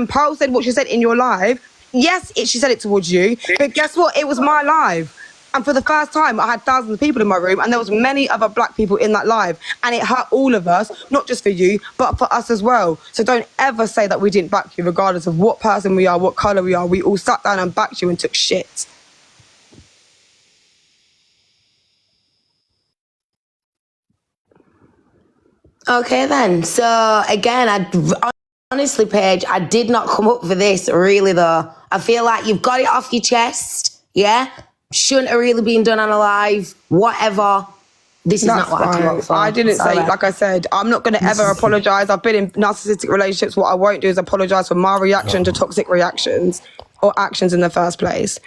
Speaker 2: Pearl said what she said in your live, yes, she said it towards you, but guess what? It was my live. And for the first time, I had thousands of people in my room, and there was many other black people in that live. And it hurt all of us, not just for you, but for us as well. So don't ever say that we didn't back you, regardless of what person we are, what colour we are. We all sat down and backed you and took shit.
Speaker 12: Okay then. So again, honestly, Paige, I did not come up for this, really, though. I feel like you've got it off your chest, yeah? Shouldn't have really been done on a live, whatever. This is not what I come up for.
Speaker 2: I didn't say, like I said, I'm not going to ever apologise. I've been in narcissistic relationships. What I won't do is apologise for my reaction to toxic reactions or actions in the first place.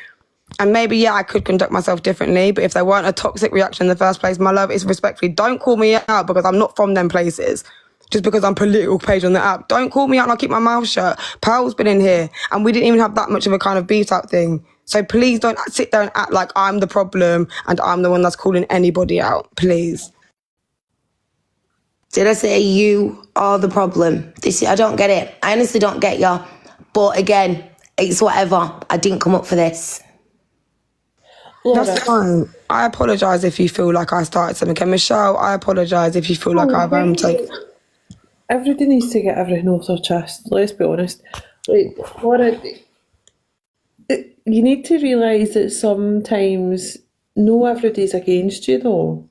Speaker 2: And maybe, yeah, I could conduct myself differently, but if there weren't a toxic reaction in the first place, my love, is respectfully, don't call me out because I'm not from them places. Just because I'm political page on the app. Don't call me out and I'll keep my mouth shut. Pearl's been in here and we didn't even have that much of a kind of beat out thing. So please don't sit there and act like I'm the problem and I'm the one that's calling anybody out, please.
Speaker 12: Did I say you are the problem? I don't get it. I honestly don't get you. But again, it's whatever. I didn't come up for this.
Speaker 2: That's fine. I apologise if you feel like I started something. And Michelle, I apologise if you feel like I've taken...
Speaker 5: Everybody needs to get everything off their chest, let's be honest. Like, Laura, you need to realise that sometimes no everybody's against you though.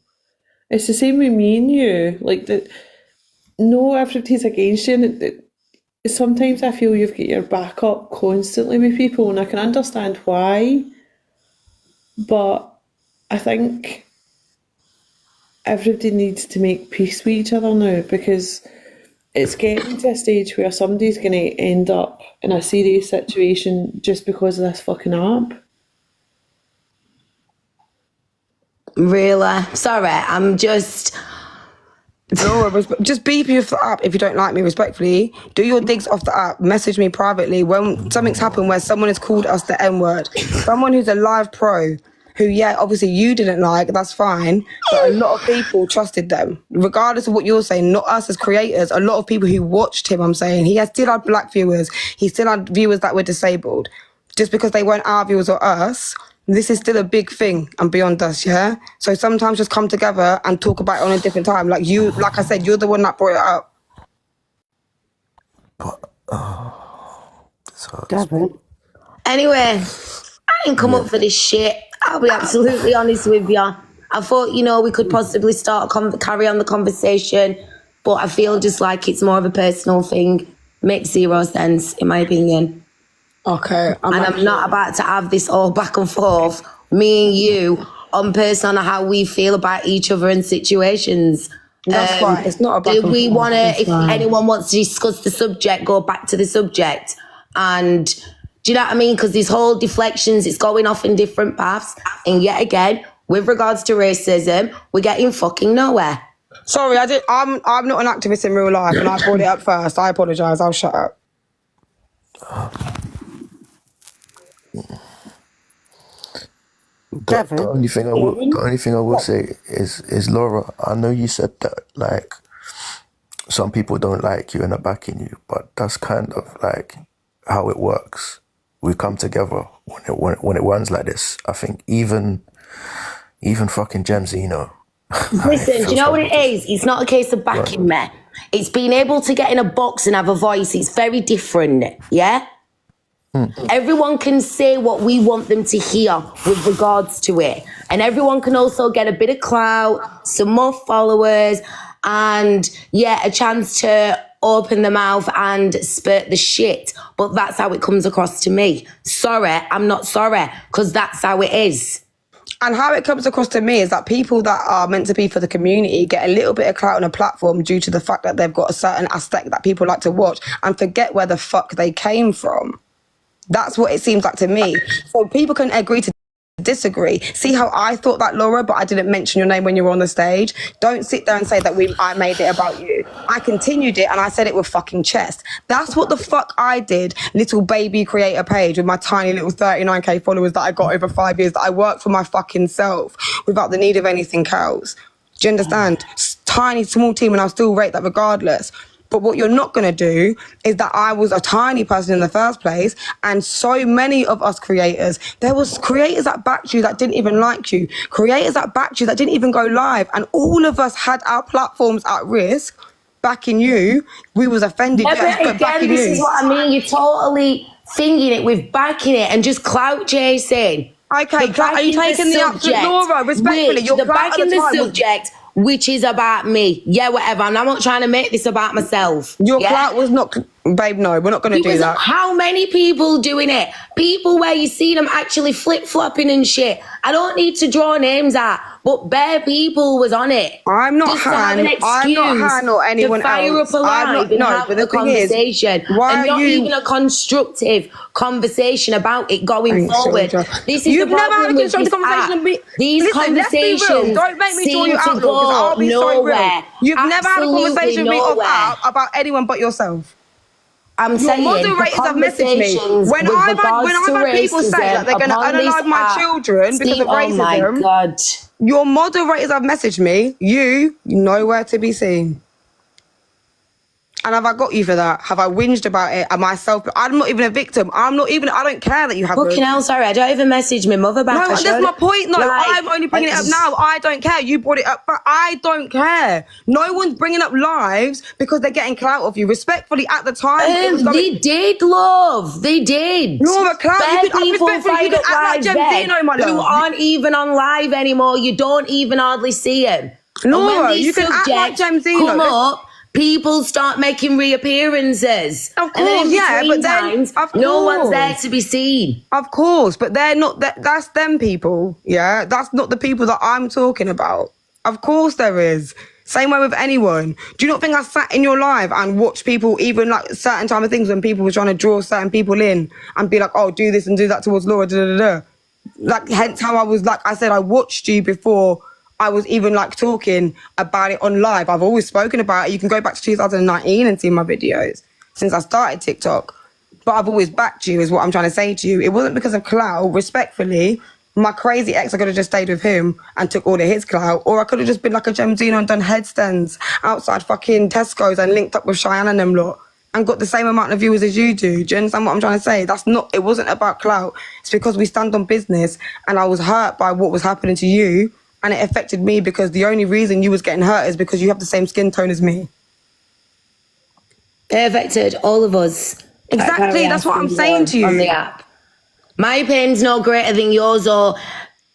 Speaker 5: It's the same with me and you. Like, that, no everybody's against you. And sometimes I feel you've got your back up constantly with people, and I can understand why. But I think everybody needs to make peace with each other now, because it's getting to a stage where somebody's going to end up in a serious situation just because of this fucking app.
Speaker 12: Really? Sorry, I'm just...
Speaker 2: Laura, just beep you off the app if you don't like me, respectfully. Do your digs off the app. Message me privately when something's happened where someone has called us the N-word. Someone who's a live pro, who, yeah, obviously you didn't like, that's fine, but a lot of people trusted them. Regardless of what you're saying, not us as creators, a lot of people who watched him, I'm saying, he still had black viewers, he still had viewers that were disabled. Just because they weren't our viewers or us, this is still a big thing and beyond us, yeah? So sometimes just come together and talk about it on a different time. Like I said, you're the one that brought it up.
Speaker 12: Devin. Anyway, I didn't come up for this shit. I'll be absolutely honest with you. I thought, we could possibly carry on the conversation, but I feel just like it's more of a personal thing. Makes zero sense, in my opinion.
Speaker 2: Okay.
Speaker 12: I'm not about to have this all back and forth, me and you, on person on how we feel about each other in situations.
Speaker 2: That's fine. It's not a back and forth.
Speaker 12: We want to, if anyone wants to discuss the subject, go back to the subject. And do you know what I mean? Because these whole deflections, it's going off in different paths. And yet again, with regards to racism, we're getting fucking nowhere.
Speaker 2: Sorry, I'm not an activist in real life, and I brought it up first. I apologise. I'll shut up.
Speaker 8: The only thing I will say is Laura, I know you said that like some people don't like you and are backing you, but that's kind of like how it works. We come together when it runs like this. I think even fucking Gems,
Speaker 12: Listen, do you know what it is? It's not a case of backing me. It's being able to get in a box and have a voice. It's very different, yeah? Everyone can say what we want them to hear with regards to it. And everyone can also get a bit of clout, some more followers, and a chance to open their mouth and spurt the shit. But that's how it comes across to me. Sorry, I'm not sorry, because that's how it is.
Speaker 2: And how it comes across to me is that people that are meant to be for the community get a little bit of clout on a platform due to the fact that they've got a certain aspect that people like to watch and forget where the fuck they came from. That's what it seems like to me. So people can agree to disagree. See how I thought that, Laura, but I didn't mention your name when you were on the stage? Don't sit there and say that I made it about you. I continued it and I said it with fucking chest. That's what the fuck I did, little baby creator page with my tiny little 39k followers that I got over 5 years, that I worked for my fucking self without the need of anything else. Do you understand? Tiny, small team, and I'll still rate that regardless. But what you're not going to do is that I was a tiny person in the first place, and so many of us creators, there was creators that backed you that didn't even like you, creators that backed you that didn't even go live, and all of us had our platforms at risk backing you. We was offended,
Speaker 12: but again, this is what I mean. You're totally thinking it with backing it and just clout chasing.
Speaker 2: Okay, are you taking the absolute Laura? Respectfully, you're
Speaker 12: backing the subject, which is about me. Yeah, whatever. And I'm not trying to make this about myself.
Speaker 2: Your clout was not... Babe, no, we're not going to do that.
Speaker 12: How many people doing it? People where you see them actually flip-flopping and shit. I don't need to draw names out, but bare people was on it.
Speaker 2: I'm not Han or anyone else.
Speaker 12: To fire up a live and have a conversation. And not even a constructive conversation about it going forward. This is
Speaker 2: You've never had a constructive conversation.
Speaker 12: These conversations
Speaker 2: don't make me draw you out,
Speaker 12: because I'll
Speaker 2: be nowhere. So You've never had a conversation with me off app about anyone but yourself.
Speaker 12: I'm
Speaker 2: Your
Speaker 12: saying
Speaker 2: moderators
Speaker 12: the
Speaker 2: have messaged me.
Speaker 12: conversations
Speaker 2: When
Speaker 12: with
Speaker 2: I've
Speaker 12: regards to
Speaker 2: had people say that they're going to
Speaker 12: upon this
Speaker 2: unalive my
Speaker 12: app,
Speaker 2: children because
Speaker 12: Steve,
Speaker 2: of racism,
Speaker 12: oh my God.
Speaker 2: your moderators have messaged me. You nowhere to be seen. And have I got you for that? Have I whinged about it? Am I I'm not even a victim. I don't care that you haven't.
Speaker 12: Fucking hell, sorry, I don't even message my mother back.
Speaker 2: No, that's my point. No,
Speaker 12: Like,
Speaker 2: I'm only bringing it up now. I don't care. You brought it up, but I don't care. No one's bringing up lives because they're getting clout off you. Respectfully, at the time,
Speaker 12: they did, love. They did.
Speaker 2: Laura, clout.
Speaker 12: Bare
Speaker 2: You could
Speaker 12: people fired up
Speaker 2: act like
Speaker 12: live
Speaker 2: Gemzino, my love.
Speaker 12: who aren't even on live anymore. You don't even hardly see them.
Speaker 2: Laura, you can act like Gemzino.
Speaker 12: Come up, people start making reappearances.
Speaker 2: Of course,
Speaker 12: and then in
Speaker 2: yeah, but then
Speaker 12: times, no one's there to be seen.
Speaker 2: Of course, but they're not. That's them people. Yeah, that's not the people that I'm talking about. Of course, there is. Same way with anyone. Do you not think I sat in your live and watched people, even like certain time of things when people were trying to draw certain people in and be like, oh, do this and do that towards Laura, da da da. Like, hence how I was like, I said I watched you before I was even like talking about it on live. I've always spoken about it. You can go back to 2019 and see my videos since I started TikTok. But I've always backed you is what I'm trying to say to you. It wasn't because of clout, respectfully. My crazy ex, I could have just stayed with him and took all of his clout. Or I could have just been like a Gemzino and done headstands outside fucking Tesco's and linked up with Cheyenne and them lot and got the same amount of viewers as you do. Do you understand what I'm trying to say? It wasn't about clout. It's because we stand on business and I was hurt by what was happening to you. And it affected me because the only reason you was getting hurt is because you have the same skin tone as me.
Speaker 12: It affected all of us.
Speaker 2: Exactly, that's what I'm saying to you.
Speaker 12: On the app. My pain's no greater than yours or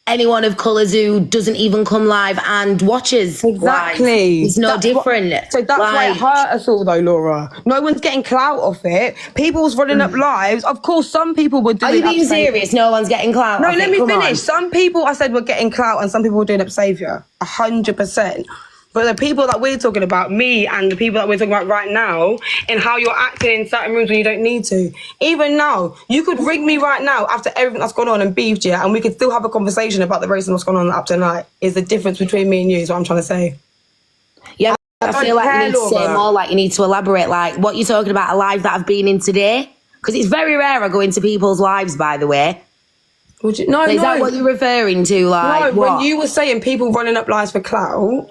Speaker 12: anyone of colours who doesn't even come live and watches.
Speaker 2: Exactly.
Speaker 12: Live. It's no different.
Speaker 2: So that's why it hurt us all though, Laura. No one's getting clout off it. People's running up lives. Of course, some people were doing.
Speaker 12: Are you being serious? No one's getting clout.
Speaker 2: No, let me finish. Some people I said were getting clout and some people were doing up saviour. 100%. But the people that we're talking about, me and the people that we're talking about right now, and how you're acting in certain rooms when you don't need to. Even now, you could ring me right now after everything that's gone on and beefed, yeah, and we could still have a conversation about the racism that's gone on up tonight. Is the difference between me and you, is what I'm trying to say.
Speaker 12: Yeah, I feel like you need to say more, like you need to elaborate, like what you're talking about, a live that I've been in today. Because it's very rare I go into people's lives, by the way. Is that what you're referring to? Like,
Speaker 2: no, when you were saying people running up lives for clout,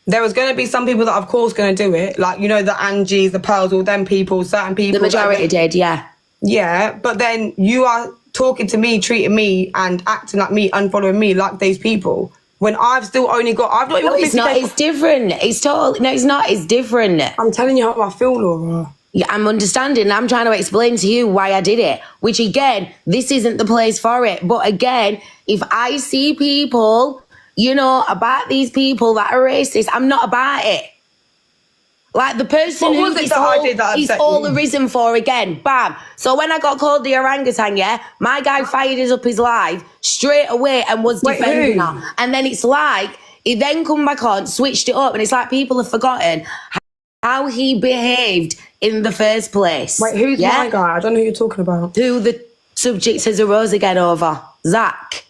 Speaker 2: there was going to be some people that, of course, going to do it. Like, you know, the Angies, the Pearls, all them people, certain people.
Speaker 12: The majority did, yeah.
Speaker 2: Yeah, but then you are talking to me, treating me and acting like me, unfollowing me like these people. When I've not even got
Speaker 12: it's not, it's different. It's totally, no, it's not, it's different.
Speaker 2: I'm telling you how I feel, Laura.
Speaker 12: Yeah, I'm understanding. I'm trying to explain to you why I did it. Which, again, this isn't the place for it. But again, if I see people, you know, about these people that are racist, I'm not about it. Like the person who is all arisen for again, bam. So when I got called the orangutan, yeah, my guy fired up his live straight away and was defending her. And then it's like, he then come back on, switched it up, and it's like people have forgotten how he behaved in the first place.
Speaker 2: Wait, who's my guy? I don't know who you're talking about.
Speaker 12: Who the subject has arose again over. Zach.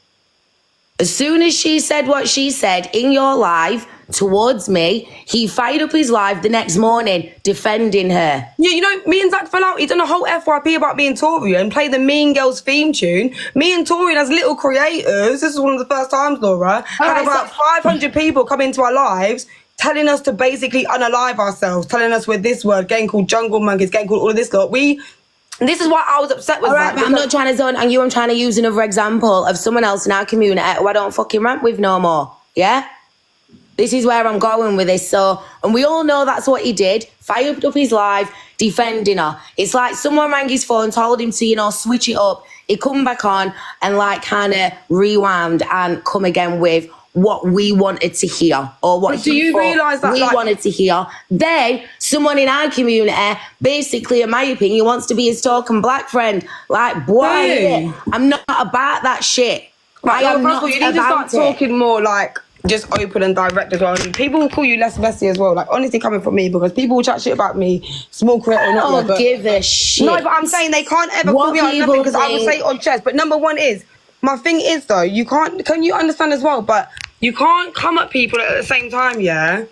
Speaker 12: As soon as she said what she said in your live towards me, he fired up his live the next morning defending her.
Speaker 2: Yeah, you know, me and Zach fell out. He done a whole FYP about me and Torian and played the Mean Girls theme tune. Me and Torian as little creators, this is one of the first times, Laura, had about 500 people come into our lives telling us to basically unalive ourselves, telling us we're this word, getting called jungle monkeys, getting called all of this lot. This is why I was upset with that.
Speaker 12: But I'm not trying to zone on you. I'm trying to use another example of someone else in our community who I don't fucking rant with no more. Yeah? This is where I'm going with this. So, and we all know that's what he did. Fired up his live, defending her. It's like someone rang his phone, told him to, you know, switch it up. He come back on and like kind of rewound and come again with what we wanted to hear or what
Speaker 2: do you realise that
Speaker 12: we wanted to hear. Then someone in our community, basically, in my opinion, wants to be his token black friend. Like, boy, I'm not about that shit.
Speaker 2: Right, I am not. You need to start talking more like just open and direct as well. And people will call you less messy as well. Like, honestly, coming from me, because people will chat shit about me, small creator or not.
Speaker 12: I don't give a shit.
Speaker 2: No, but I'm saying they can't ever call me on nothing because I will say it on chest. But number one is, my thing is though, you can't, can you understand as well? But you can't come at people at the same time, yeah,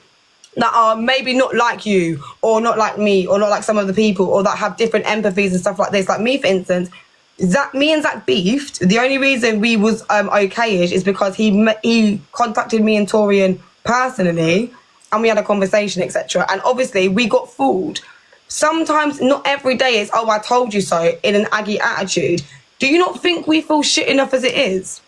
Speaker 2: that are maybe not like you, or not like me, or not like some of the people, or that have different empathies and stuff like this. Like me, for instance, me and Zach beefed. The only reason we was okay-ish is because he contacted me and Torian personally, and we had a conversation, etc. And obviously we got fooled. Sometimes, not every day, is, oh, I told you so, in an Aggie attitude. Do you not think we feel shit enough as it is?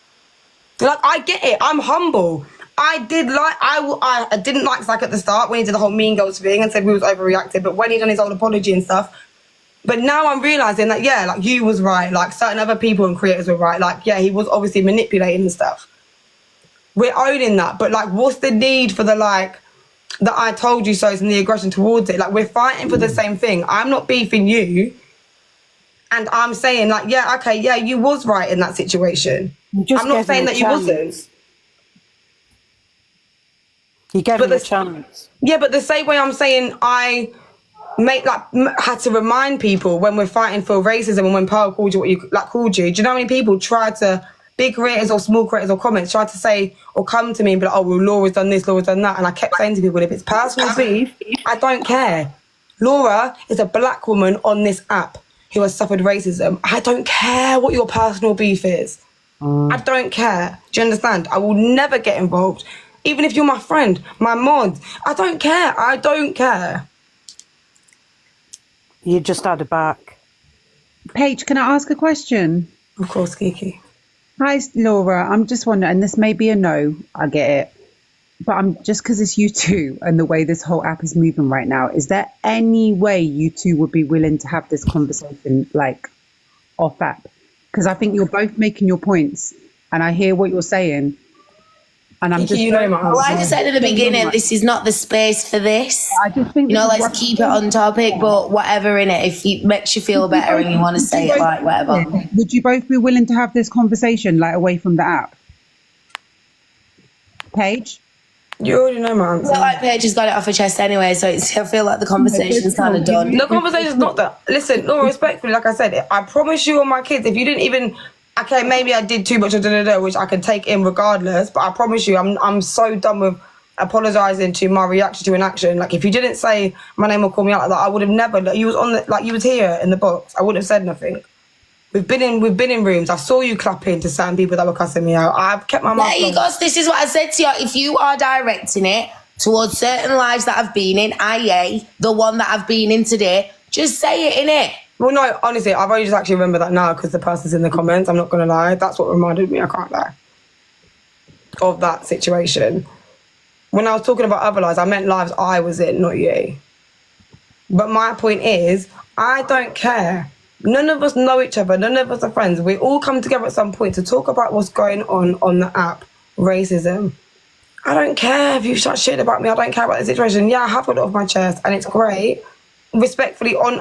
Speaker 2: Like, I get it. I'm humble. I didn't like Zach at the start when he did the whole Mean Girls thing and said we was overreacted, but when he done his old apology and stuff. But now I'm realising that, yeah, like, you was right. Like, certain other people and creators were right. Like, yeah, he was obviously manipulating and stuff. We're owning that. But, like, what's the need for the, like, that I told you so's and the aggression towards it? Like, we're fighting for the same thing. I'm not beefing you. And I'm saying, like, yeah, okay, yeah, you was right in that situation. I'm not saying that you wasn't.
Speaker 13: You gave him a chance.
Speaker 2: Yeah, but the same way I'm saying I had to remind people when we're fighting for racism and when Pearl called you what you called you. Do you know how many people try to, big creators or small creators or comments, try to say or come to me and be like, oh, well, Laura's done this, Laura's done that. And I kept saying to people, if it's personal beef, I don't care. Laura is a black woman on this app who has suffered racism. I don't care what your personal beef is. I don't care. Do you understand? I will never get involved. Even if you're my friend, my mod, I don't care. I don't care.
Speaker 13: You just had a back.
Speaker 7: Paige, can I ask a question?
Speaker 2: Of course, Kiki.
Speaker 7: Hi, Laura. I'm just wondering, and this may be a no, I get it. But I'm just because it's you two and the way this whole app is moving right now, is there any way you two would be willing to have this conversation, like, off app? Because I think you're both making your points and I hear what you're saying. And I'm just,
Speaker 12: well, I just said at the beginning, this is not the space for this.
Speaker 7: I just think,
Speaker 12: let's keep it on topic, but whatever in it, if it makes you feel better and you want to say it, like, whatever.
Speaker 7: Would you both be willing to have this conversation, like, away from the app? Paige?
Speaker 2: You already know my answer.
Speaker 12: Well, like, Paige has got it off her chest anyway, so I feel like the conversation's kind of done.
Speaker 2: The conversation's not that. Listen, Laura, respectfully, like I said, I promise you on my kids, if you didn't even... Okay, maybe I did too much of which I can take in regardless, but I promise you, I'm so done with apologising to my reaction to an action. Like, if you didn't say my name or call me out like that, I would have never. Like, you was here in the box. I wouldn't have said nothing. We've been in rooms. I saw you clapping to certain people that were cussing me out. I've kept my mouth.
Speaker 12: There you go. This is what I said to you. If you are directing it towards certain lives that I've been in, i.e., the one that I've been in today, just say it, innit?
Speaker 2: Well, no, honestly, I've only just actually remember that now because the person's in the comments. I'm not going to lie. That's what reminded me, I can't lie, of that situation. When I was talking about other lives, I meant lives I was in, not you. But my point is, I don't care. None of us know each other. None of us are friends. We all come together at some point to talk about what's going on the app, racism. I don't care if you start shit about me. I don't care about the situation. Yeah, I have got it off my chest and it's great. Respectfully, on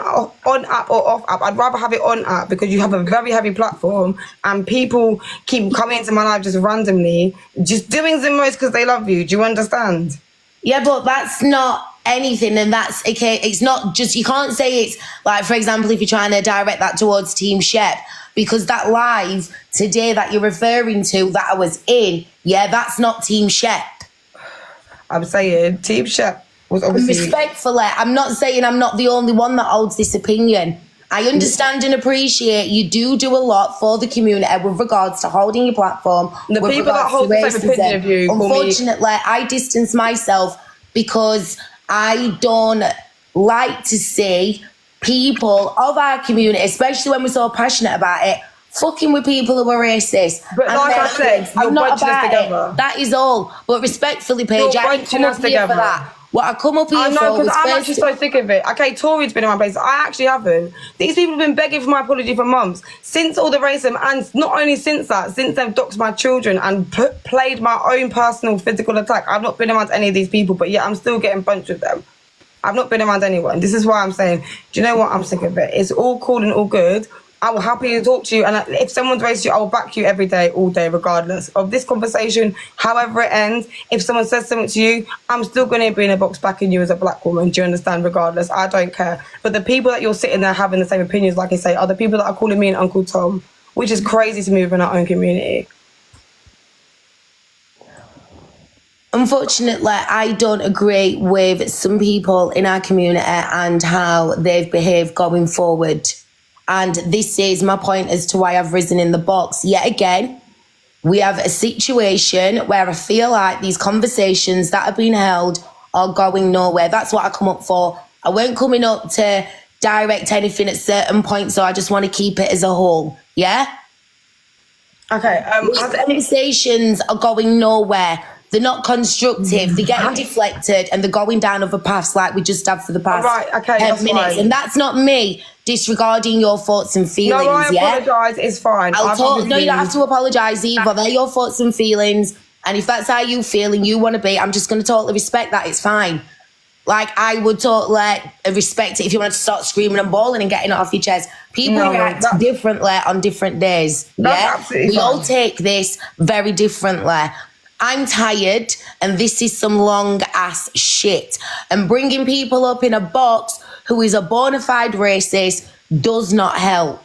Speaker 2: app or off app, I'd rather have it on app because you have a very heavy platform and people keep coming into my life just randomly, just doing the most because they love you. Do you understand?
Speaker 12: Yeah, but that's not anything, and that's okay. It's not just, you can't say it's like, for example, if you're trying to direct that towards Team Shep, because that live today that you're referring to that I was in, yeah, that's not Team Shep.
Speaker 2: I'm saying Team Shep was obviously...
Speaker 12: Respectfully, I'm not saying I'm not the only one that holds this opinion. I understand and appreciate you do a lot for the community with regards to holding your platform.
Speaker 2: The people that hold the same opinion of you.
Speaker 12: Unfortunately, I distance myself because I don't like to see people of our community, especially when we're so passionate about it, fucking with people who are racist.
Speaker 2: But like I said,
Speaker 12: I'm not
Speaker 2: bunching us
Speaker 12: about
Speaker 2: together.
Speaker 12: it. That is all. But respectfully, Paige, I didn't come up here for that. What I come up here for was...
Speaker 2: I'm actually so sick of it. Okay, Tori's been in my place. I actually haven't. These people have been begging for my apology for months. Since all the racism, and not only since that, since they've doxed my children and played my own personal physical attack. I've not been around any of these people, but yeah, I'm still getting bunched with them. I've not been around anyone. This is why I'm saying, do you know what? I'm sick of it. It's all cool and all good. I will happily talk to you, and if someone's racist you, I will back you every day, all day, regardless of this conversation, however it ends. If someone says something to you, I'm still going to be in a box backing you as a black woman. Do you understand? Regardless, I don't care. But the people that you're sitting there having the same opinions, like I say, are the people that are calling me an Uncle Tom, which is crazy to me within our own community.
Speaker 12: Unfortunately, I don't agree with some people in our community and how they've behaved going forward. And this is my point as to why I've risen in the box. Yet again, we have a situation where I feel like these conversations that are being held are going nowhere. That's what I come up for. I weren't coming up to direct anything at certain points, so I just want to keep it as a whole. Yeah?
Speaker 2: Okay.
Speaker 12: These conversations are going nowhere. They're not constructive. They're getting deflected and they're going down other paths like we just have for the past 10 minutes.
Speaker 2: fine.
Speaker 12: And that's not me disregarding your thoughts and feelings.
Speaker 2: No, I
Speaker 12: yeah?
Speaker 2: apologise. It's fine.
Speaker 12: No, you don't have to apologise either. They're your thoughts and feelings. And if that's how you feel and you want to be, I'm just going to totally respect that. It's fine. Like, I would totally respect it if you wanted to start screaming and bawling and getting it off your chest. People react differently on different days. We all take this very differently. I'm tired and this is some long ass shit. And bringing people up in a box who is a bona fide racist does not help.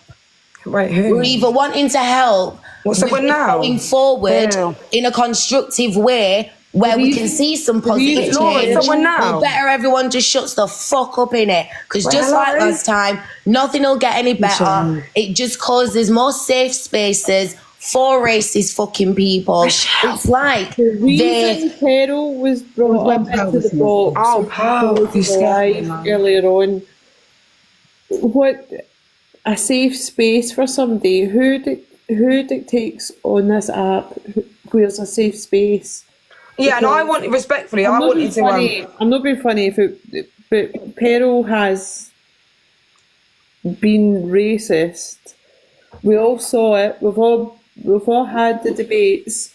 Speaker 2: Wait, who?
Speaker 12: We're either wanting to help going forward in a constructive way where we can see some positive change. Or better everyone just shuts the fuck up in it. Because just like last time, nothing will get any better. It just causes more safe spaces for racist fucking people. It's like
Speaker 5: the reason Carol was brought up into the box earlier on. What a safe space for somebody who dictates on this app where's a safe space.
Speaker 2: Yeah, and I want respectfully. I'm
Speaker 5: not being funny, but Carol has been racist. We all saw it. We've all had the debates,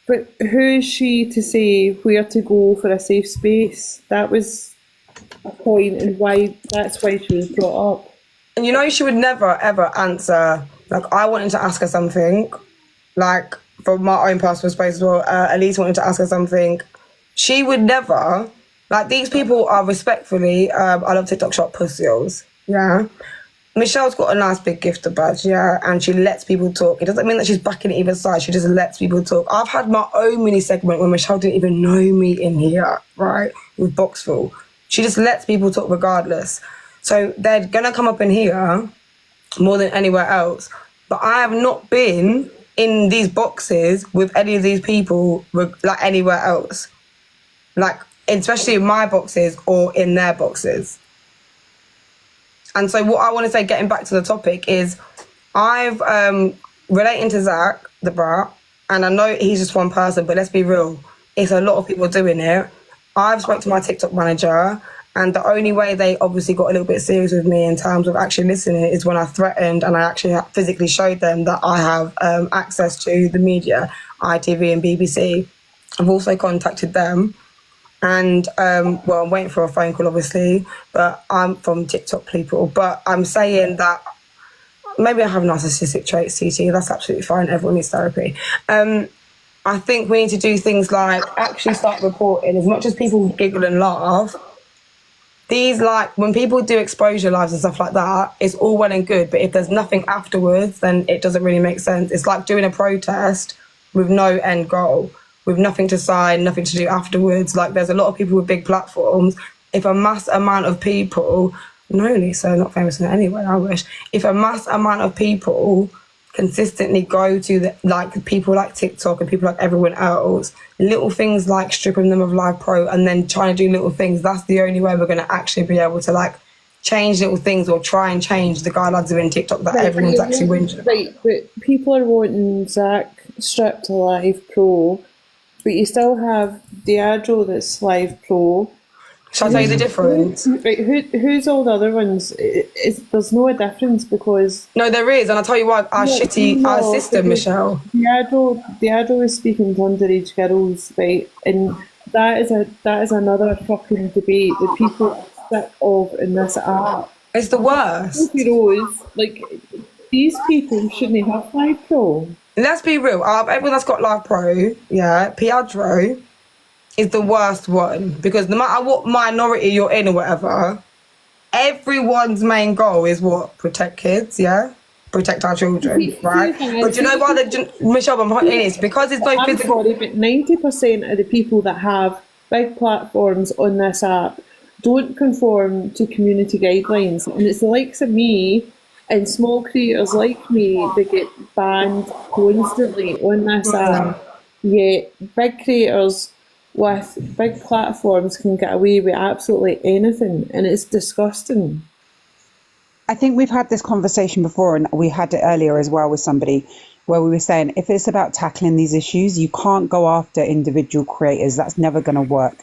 Speaker 5: but who is she to say where to go for a safe space? That was a point, and that's why she was brought up.
Speaker 2: And you know, she would never ever answer. Like, I wanted to ask her something, like from my own personal space as well. Elise wanted to ask her something. She would never. Like, these people are respectfully. I love TikTok shop pussies. Yeah. Michelle's got a nice big gifter badge, yeah, and she lets people talk. It doesn't mean that she's backing either side. She just lets people talk. I've had my own mini segment where Michelle didn't even know me in here, right, with Boxful. She just lets people talk regardless. So they're going to come up in here more than anywhere else. But I have not been in these boxes with any of these people, like, anywhere else. Like, especially in my boxes or in their boxes. And so what I want to say, getting back to the topic, is I've relating to Zach, the brat, and I know he's just one person, but let's be real, it's a lot of people doing it. I've spoke to my TikTok manager, and the only way they obviously got a little bit serious with me in terms of actually listening is when I threatened and I actually physically showed them that I have access to the media, ITV and BBC. I've also contacted them. And, well, I'm waiting for a phone call, obviously, but I'm from TikTok people. But I'm saying that maybe I have narcissistic traits, CT. That's absolutely fine. Everyone needs therapy. I think we need to do things like actually start reporting. As much as people giggle and laugh, these, like, when people do exposure lives and stuff like that, it's all well and good. But if there's nothing afterwards, then it doesn't really make sense. It's like doing a protest with no end goal, with nothing to sign, nothing to do afterwards. Like, there's a lot of people with big platforms. If a mass amount of people, no, Lisa, not famous in any way, I wish. If a mass amount of people consistently go to like people like TikTok and people like everyone else, little things like stripping them of Live Pro and then trying to do little things, that's the only way we're going to actually be able to, like, change little things or try and change the guidelines within TikTok that everyone's actually whinging.
Speaker 5: Right, but people are wanting Zach stripped to Live Pro, but you still have Diageo that's Live Pro.
Speaker 2: Shall I tell you the difference?
Speaker 5: Right, who's all the other ones? There's no difference because...
Speaker 2: No, there is, and I'll tell you why. Our system, Michelle.
Speaker 5: Diageo is speaking to underage girls, right? And that is another fucking debate that people are sick of in this app.
Speaker 2: It's the worst.
Speaker 5: Like, these people shouldn't have Live Pro.
Speaker 2: Let's be real. Everyone that's got Live Pro, yeah, Piaggio is the worst one, because no matter what minority you're in or whatever, everyone's main goal is what? Protect kids, yeah? protect our children, right? But do you know why Michelle, I'm hot in it? Because there's no physical.
Speaker 5: Sorry, but 90% of the people that have big platforms on this app don't conform to community guidelines, and it's the likes of me and small creators like me that get banned constantly on this app. Yet big creators with big platforms can get away with absolutely anything, and it's disgusting.
Speaker 7: I think we've had this conversation before, and we had it earlier as well with somebody, where we were saying if it's about tackling these issues, you can't go after individual creators. That's never going to work.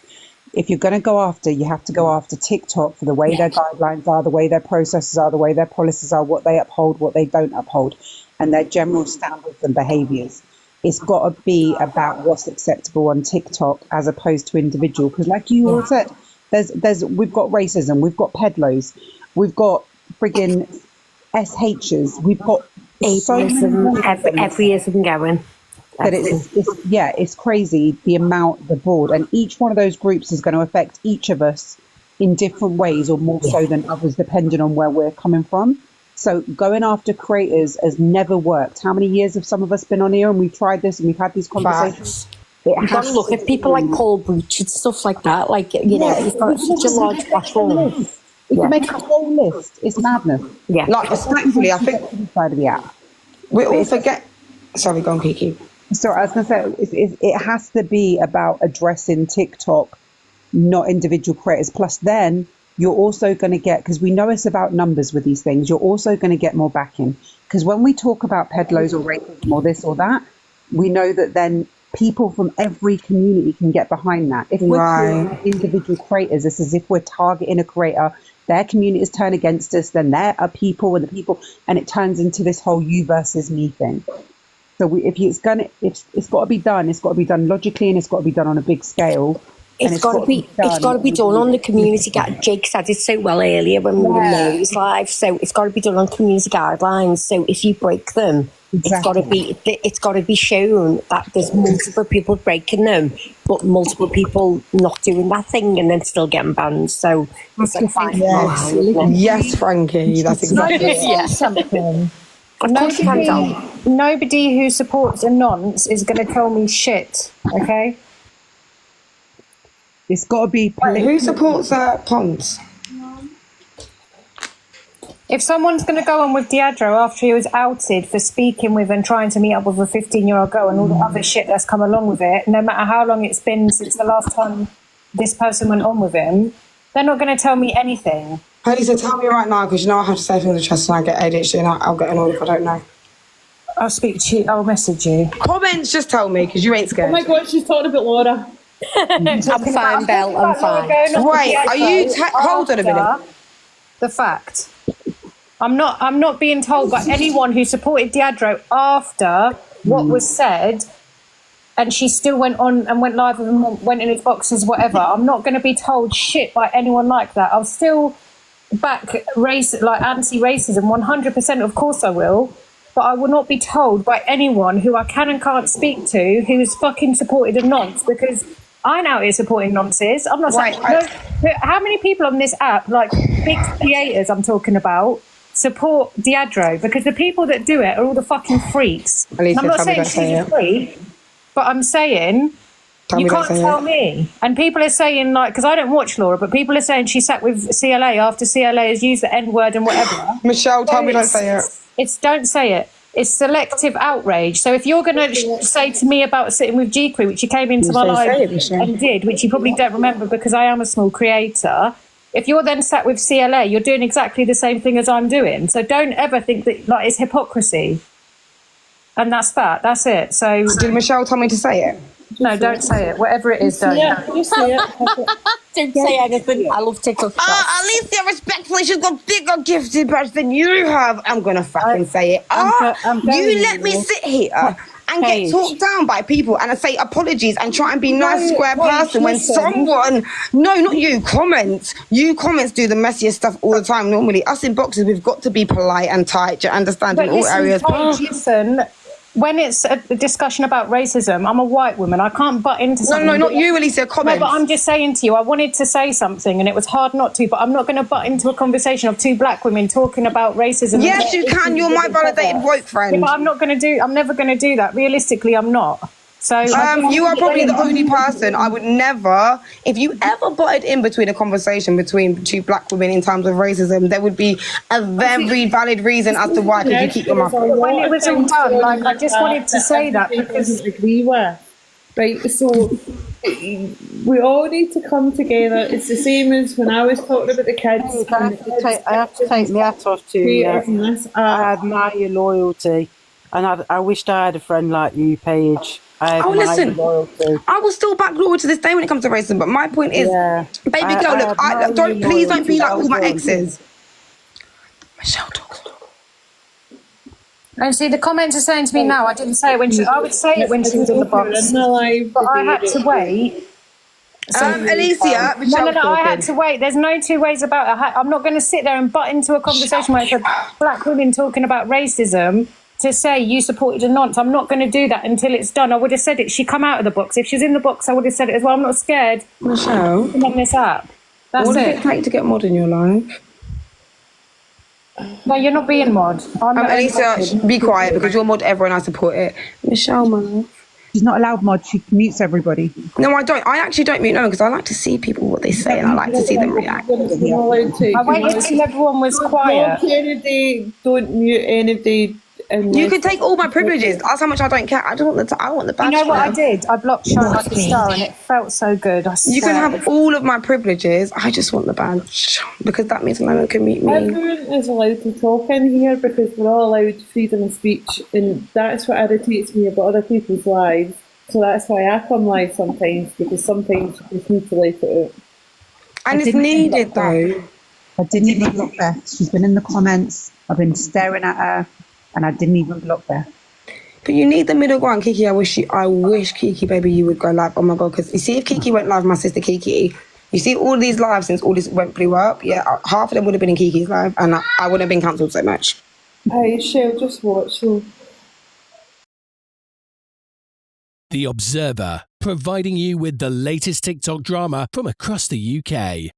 Speaker 7: If you're going to go after, you have to go after TikTok for the way their guidelines are, the way their processes are, the way their policies are, what they uphold, what they don't uphold, and their general standards and behaviours. It's got to be about what's acceptable on TikTok as opposed to individual. Because like you all said, we've got racism, we've got pedlos, we've got friggin' SHs, we've got
Speaker 3: every ism going.
Speaker 7: But it's crazy the amount, the board, and each one of those groups is going to affect each of us in different ways, or more so than others, depending on where we're coming from. So going after creators has never worked. How many years have some of us been on here and we've tried this and we've had these conversations?
Speaker 3: You've got to look at people like Paul Breach and stuff like that. Like, you know, he's got such a large platform.
Speaker 7: You can make a whole list. It's madness.
Speaker 3: Yeah.
Speaker 2: Like, respectfully, I think
Speaker 7: side of the app.
Speaker 2: We all forget. Sorry, go on, Kiki.
Speaker 7: Sorry, I was going to say it has to be about addressing TikTok, not individual creators. Plus, then you're also going to get, because we know it's about numbers with these things, you're also going to get more backing. Because when we talk about pedlos or racism or this or that, we know that then people from every community can get behind that. If we're creating individual creators, it's as if we're targeting a creator, their communities turn against us, then there are people and the people, and it turns into this whole you versus me thing. So it's got to be done. It's got to be done logically, and it's got to be done on a big scale.
Speaker 3: It's got to be done on the community. Jake said it so well earlier when we were in Mary's live. So it's got to be done on community guidelines. So if you break them, it's got to be shown that there's multiple people breaking them, but multiple people not doing that thing and then still getting banned. So it's like fine.
Speaker 2: Yes, Frankie, that's exactly it.
Speaker 6: Something. Nobody who supports a nonce is going to tell me shit. Okay.
Speaker 7: It's got to be.
Speaker 2: Who supports Ponce?
Speaker 6: If someone's going to go on with Diageo after he was outed for speaking with and trying to meet up with a 15-year-old girl and all the other shit that's come along with it, no matter how long it's been since the last time this person went on with him, they're not going to tell me anything.
Speaker 2: Lisa, tell me right now, because you know I have to say things with chest and I get ADHD and I'll get annoyed if I don't know.
Speaker 6: I'll speak to you. I'll message you.
Speaker 2: Comments, just tell me, because you ain't scared.
Speaker 5: Oh my God, she's talking about Laura.
Speaker 3: I'm fine, Belle. I'm fine.
Speaker 2: Wait, are you? Hold on a minute.
Speaker 6: The fact. I'm not being told by anyone who supported Diageo after what was said, and she still went on and went live and went in his boxes, whatever. I'm not going to be told shit by anyone like that. I'll still back anti-racism 100%. Of course I will. But I will not be told by anyone who I can and can't speak to who is fucking supported a nonce, because I know it's supporting nonces. I'm not saying. How many people on this app, like big creators I'm talking about, support Diageo? Because the people that do it are all the fucking freaks. I'm not saying she's a freak, but I'm saying you can't tell me. And people are saying, like, because I don't watch Laura, but people are saying she sat with CLA after CLA has used the N-word and whatever.
Speaker 2: Michelle, tell me don't say it.
Speaker 6: Don't say it. It's selective outrage. So if you're going to say to me about sitting with G-Crew, which you came into my life and did, which you probably don't remember because I am a small creator, if you're then sat with CLA, you're doing exactly the same thing as I'm doing. So don't ever think that it's hypocrisy. And that's that. That's it. So
Speaker 2: did Michelle tell me to say it?
Speaker 6: No, don't say it. Whatever it is, don't.
Speaker 5: You say it.
Speaker 3: Don't say anything. I love TikTok.
Speaker 2: Alicia, respectfully, she's got bigger gifted breasts than you have. I'm gonna fucking say it. You let me sit here and get talked down by people and I say apologies and try and be nice square person when someone, no, not you, comments do the messiest stuff all the time. Normally us in boxes, we've got to be polite and tight, do you understand, in all areas.
Speaker 6: Listen, when it's a discussion about racism, I'm a white woman. I can't butt into something.
Speaker 2: No, not you, Alicia. Comments.
Speaker 6: No, but I'm just saying to you, I wanted to say something and it was hard not to, but I'm not going to butt into a conversation of two black women talking about racism.
Speaker 2: Yes, you can. You're my validated woke friend.
Speaker 6: Yeah, but I'm never going to do that. Realistically, I'm not. So
Speaker 2: you are probably the only person I would never, if you ever butted in between a conversation between two black women in terms of racism, there would be a very valid reason as to why could you keep your mouth.
Speaker 6: When it was all done, like I just wanted to say that because
Speaker 5: agree with. Right, so we all need to come together. It's the same as when I was talking about the kids.
Speaker 13: I have to take my hat off to you. I admire your loyalty, and I wished I had a friend like you, Paige.
Speaker 2: Listen, I will still back Laura to this day when it comes to racism, but my point is, baby girl, look, please don't be like all my exes. Michelle talks.
Speaker 6: And see, the comments are saying to me now, I didn't say it when I would say it when she was in the box, but I had to wait.
Speaker 2: Alicia,
Speaker 6: No, I had to wait. There's no two ways about it. I'm not going to sit there and butt into a conversation where it's black women talking about racism to say you supported a nonce. I'm not going to do that until it's done. I would have said it. She come out of the box. If she's in the box, I would have said it as well. I'm not scared.
Speaker 2: Michelle,
Speaker 6: on this app. That's
Speaker 2: what does
Speaker 6: it.
Speaker 2: it take to get mod in your life?
Speaker 6: No, you're not being mod.
Speaker 2: Alicia, be quiet because you're mod ever and I support it. Michelle, man.
Speaker 7: She's not allowed mod. She mutes everybody.
Speaker 2: No, I don't. I actually don't mute no one because I like to see people what they say and I like to see them react.
Speaker 6: I waited till everyone was quiet.
Speaker 5: Don't mute anybody.
Speaker 2: You can take all my privileges. That's how much I don't care. I want the badge.
Speaker 6: You know what I did? I blocked Shine Like a Star and it felt so good.
Speaker 2: You can have all of my privileges. I just want the badge because that means no one can meet me.
Speaker 5: Everyone is allowed to talk in here because we're all allowed freedom of speech, and that's what irritates me about other people's lives. So that's why I come live sometimes, because sometimes you just need to let it out.
Speaker 2: And it's needed though.
Speaker 7: I didn't even block Beth. She's been in the comments. I've been staring at her. And I didn't even block there.
Speaker 2: But you need the middle ground, Kiki. I wish Kiki, baby, you would go live. Oh my god, because you see, if Kiki went live, my sister Kiki, you see all these lives since all this blew up. Yeah, half of them would have been in Kiki's live, and I wouldn't have been cancelled so much.
Speaker 5: Hey, Shell, just watch.
Speaker 14: The Observer, providing you with the latest TikTok drama from across the UK.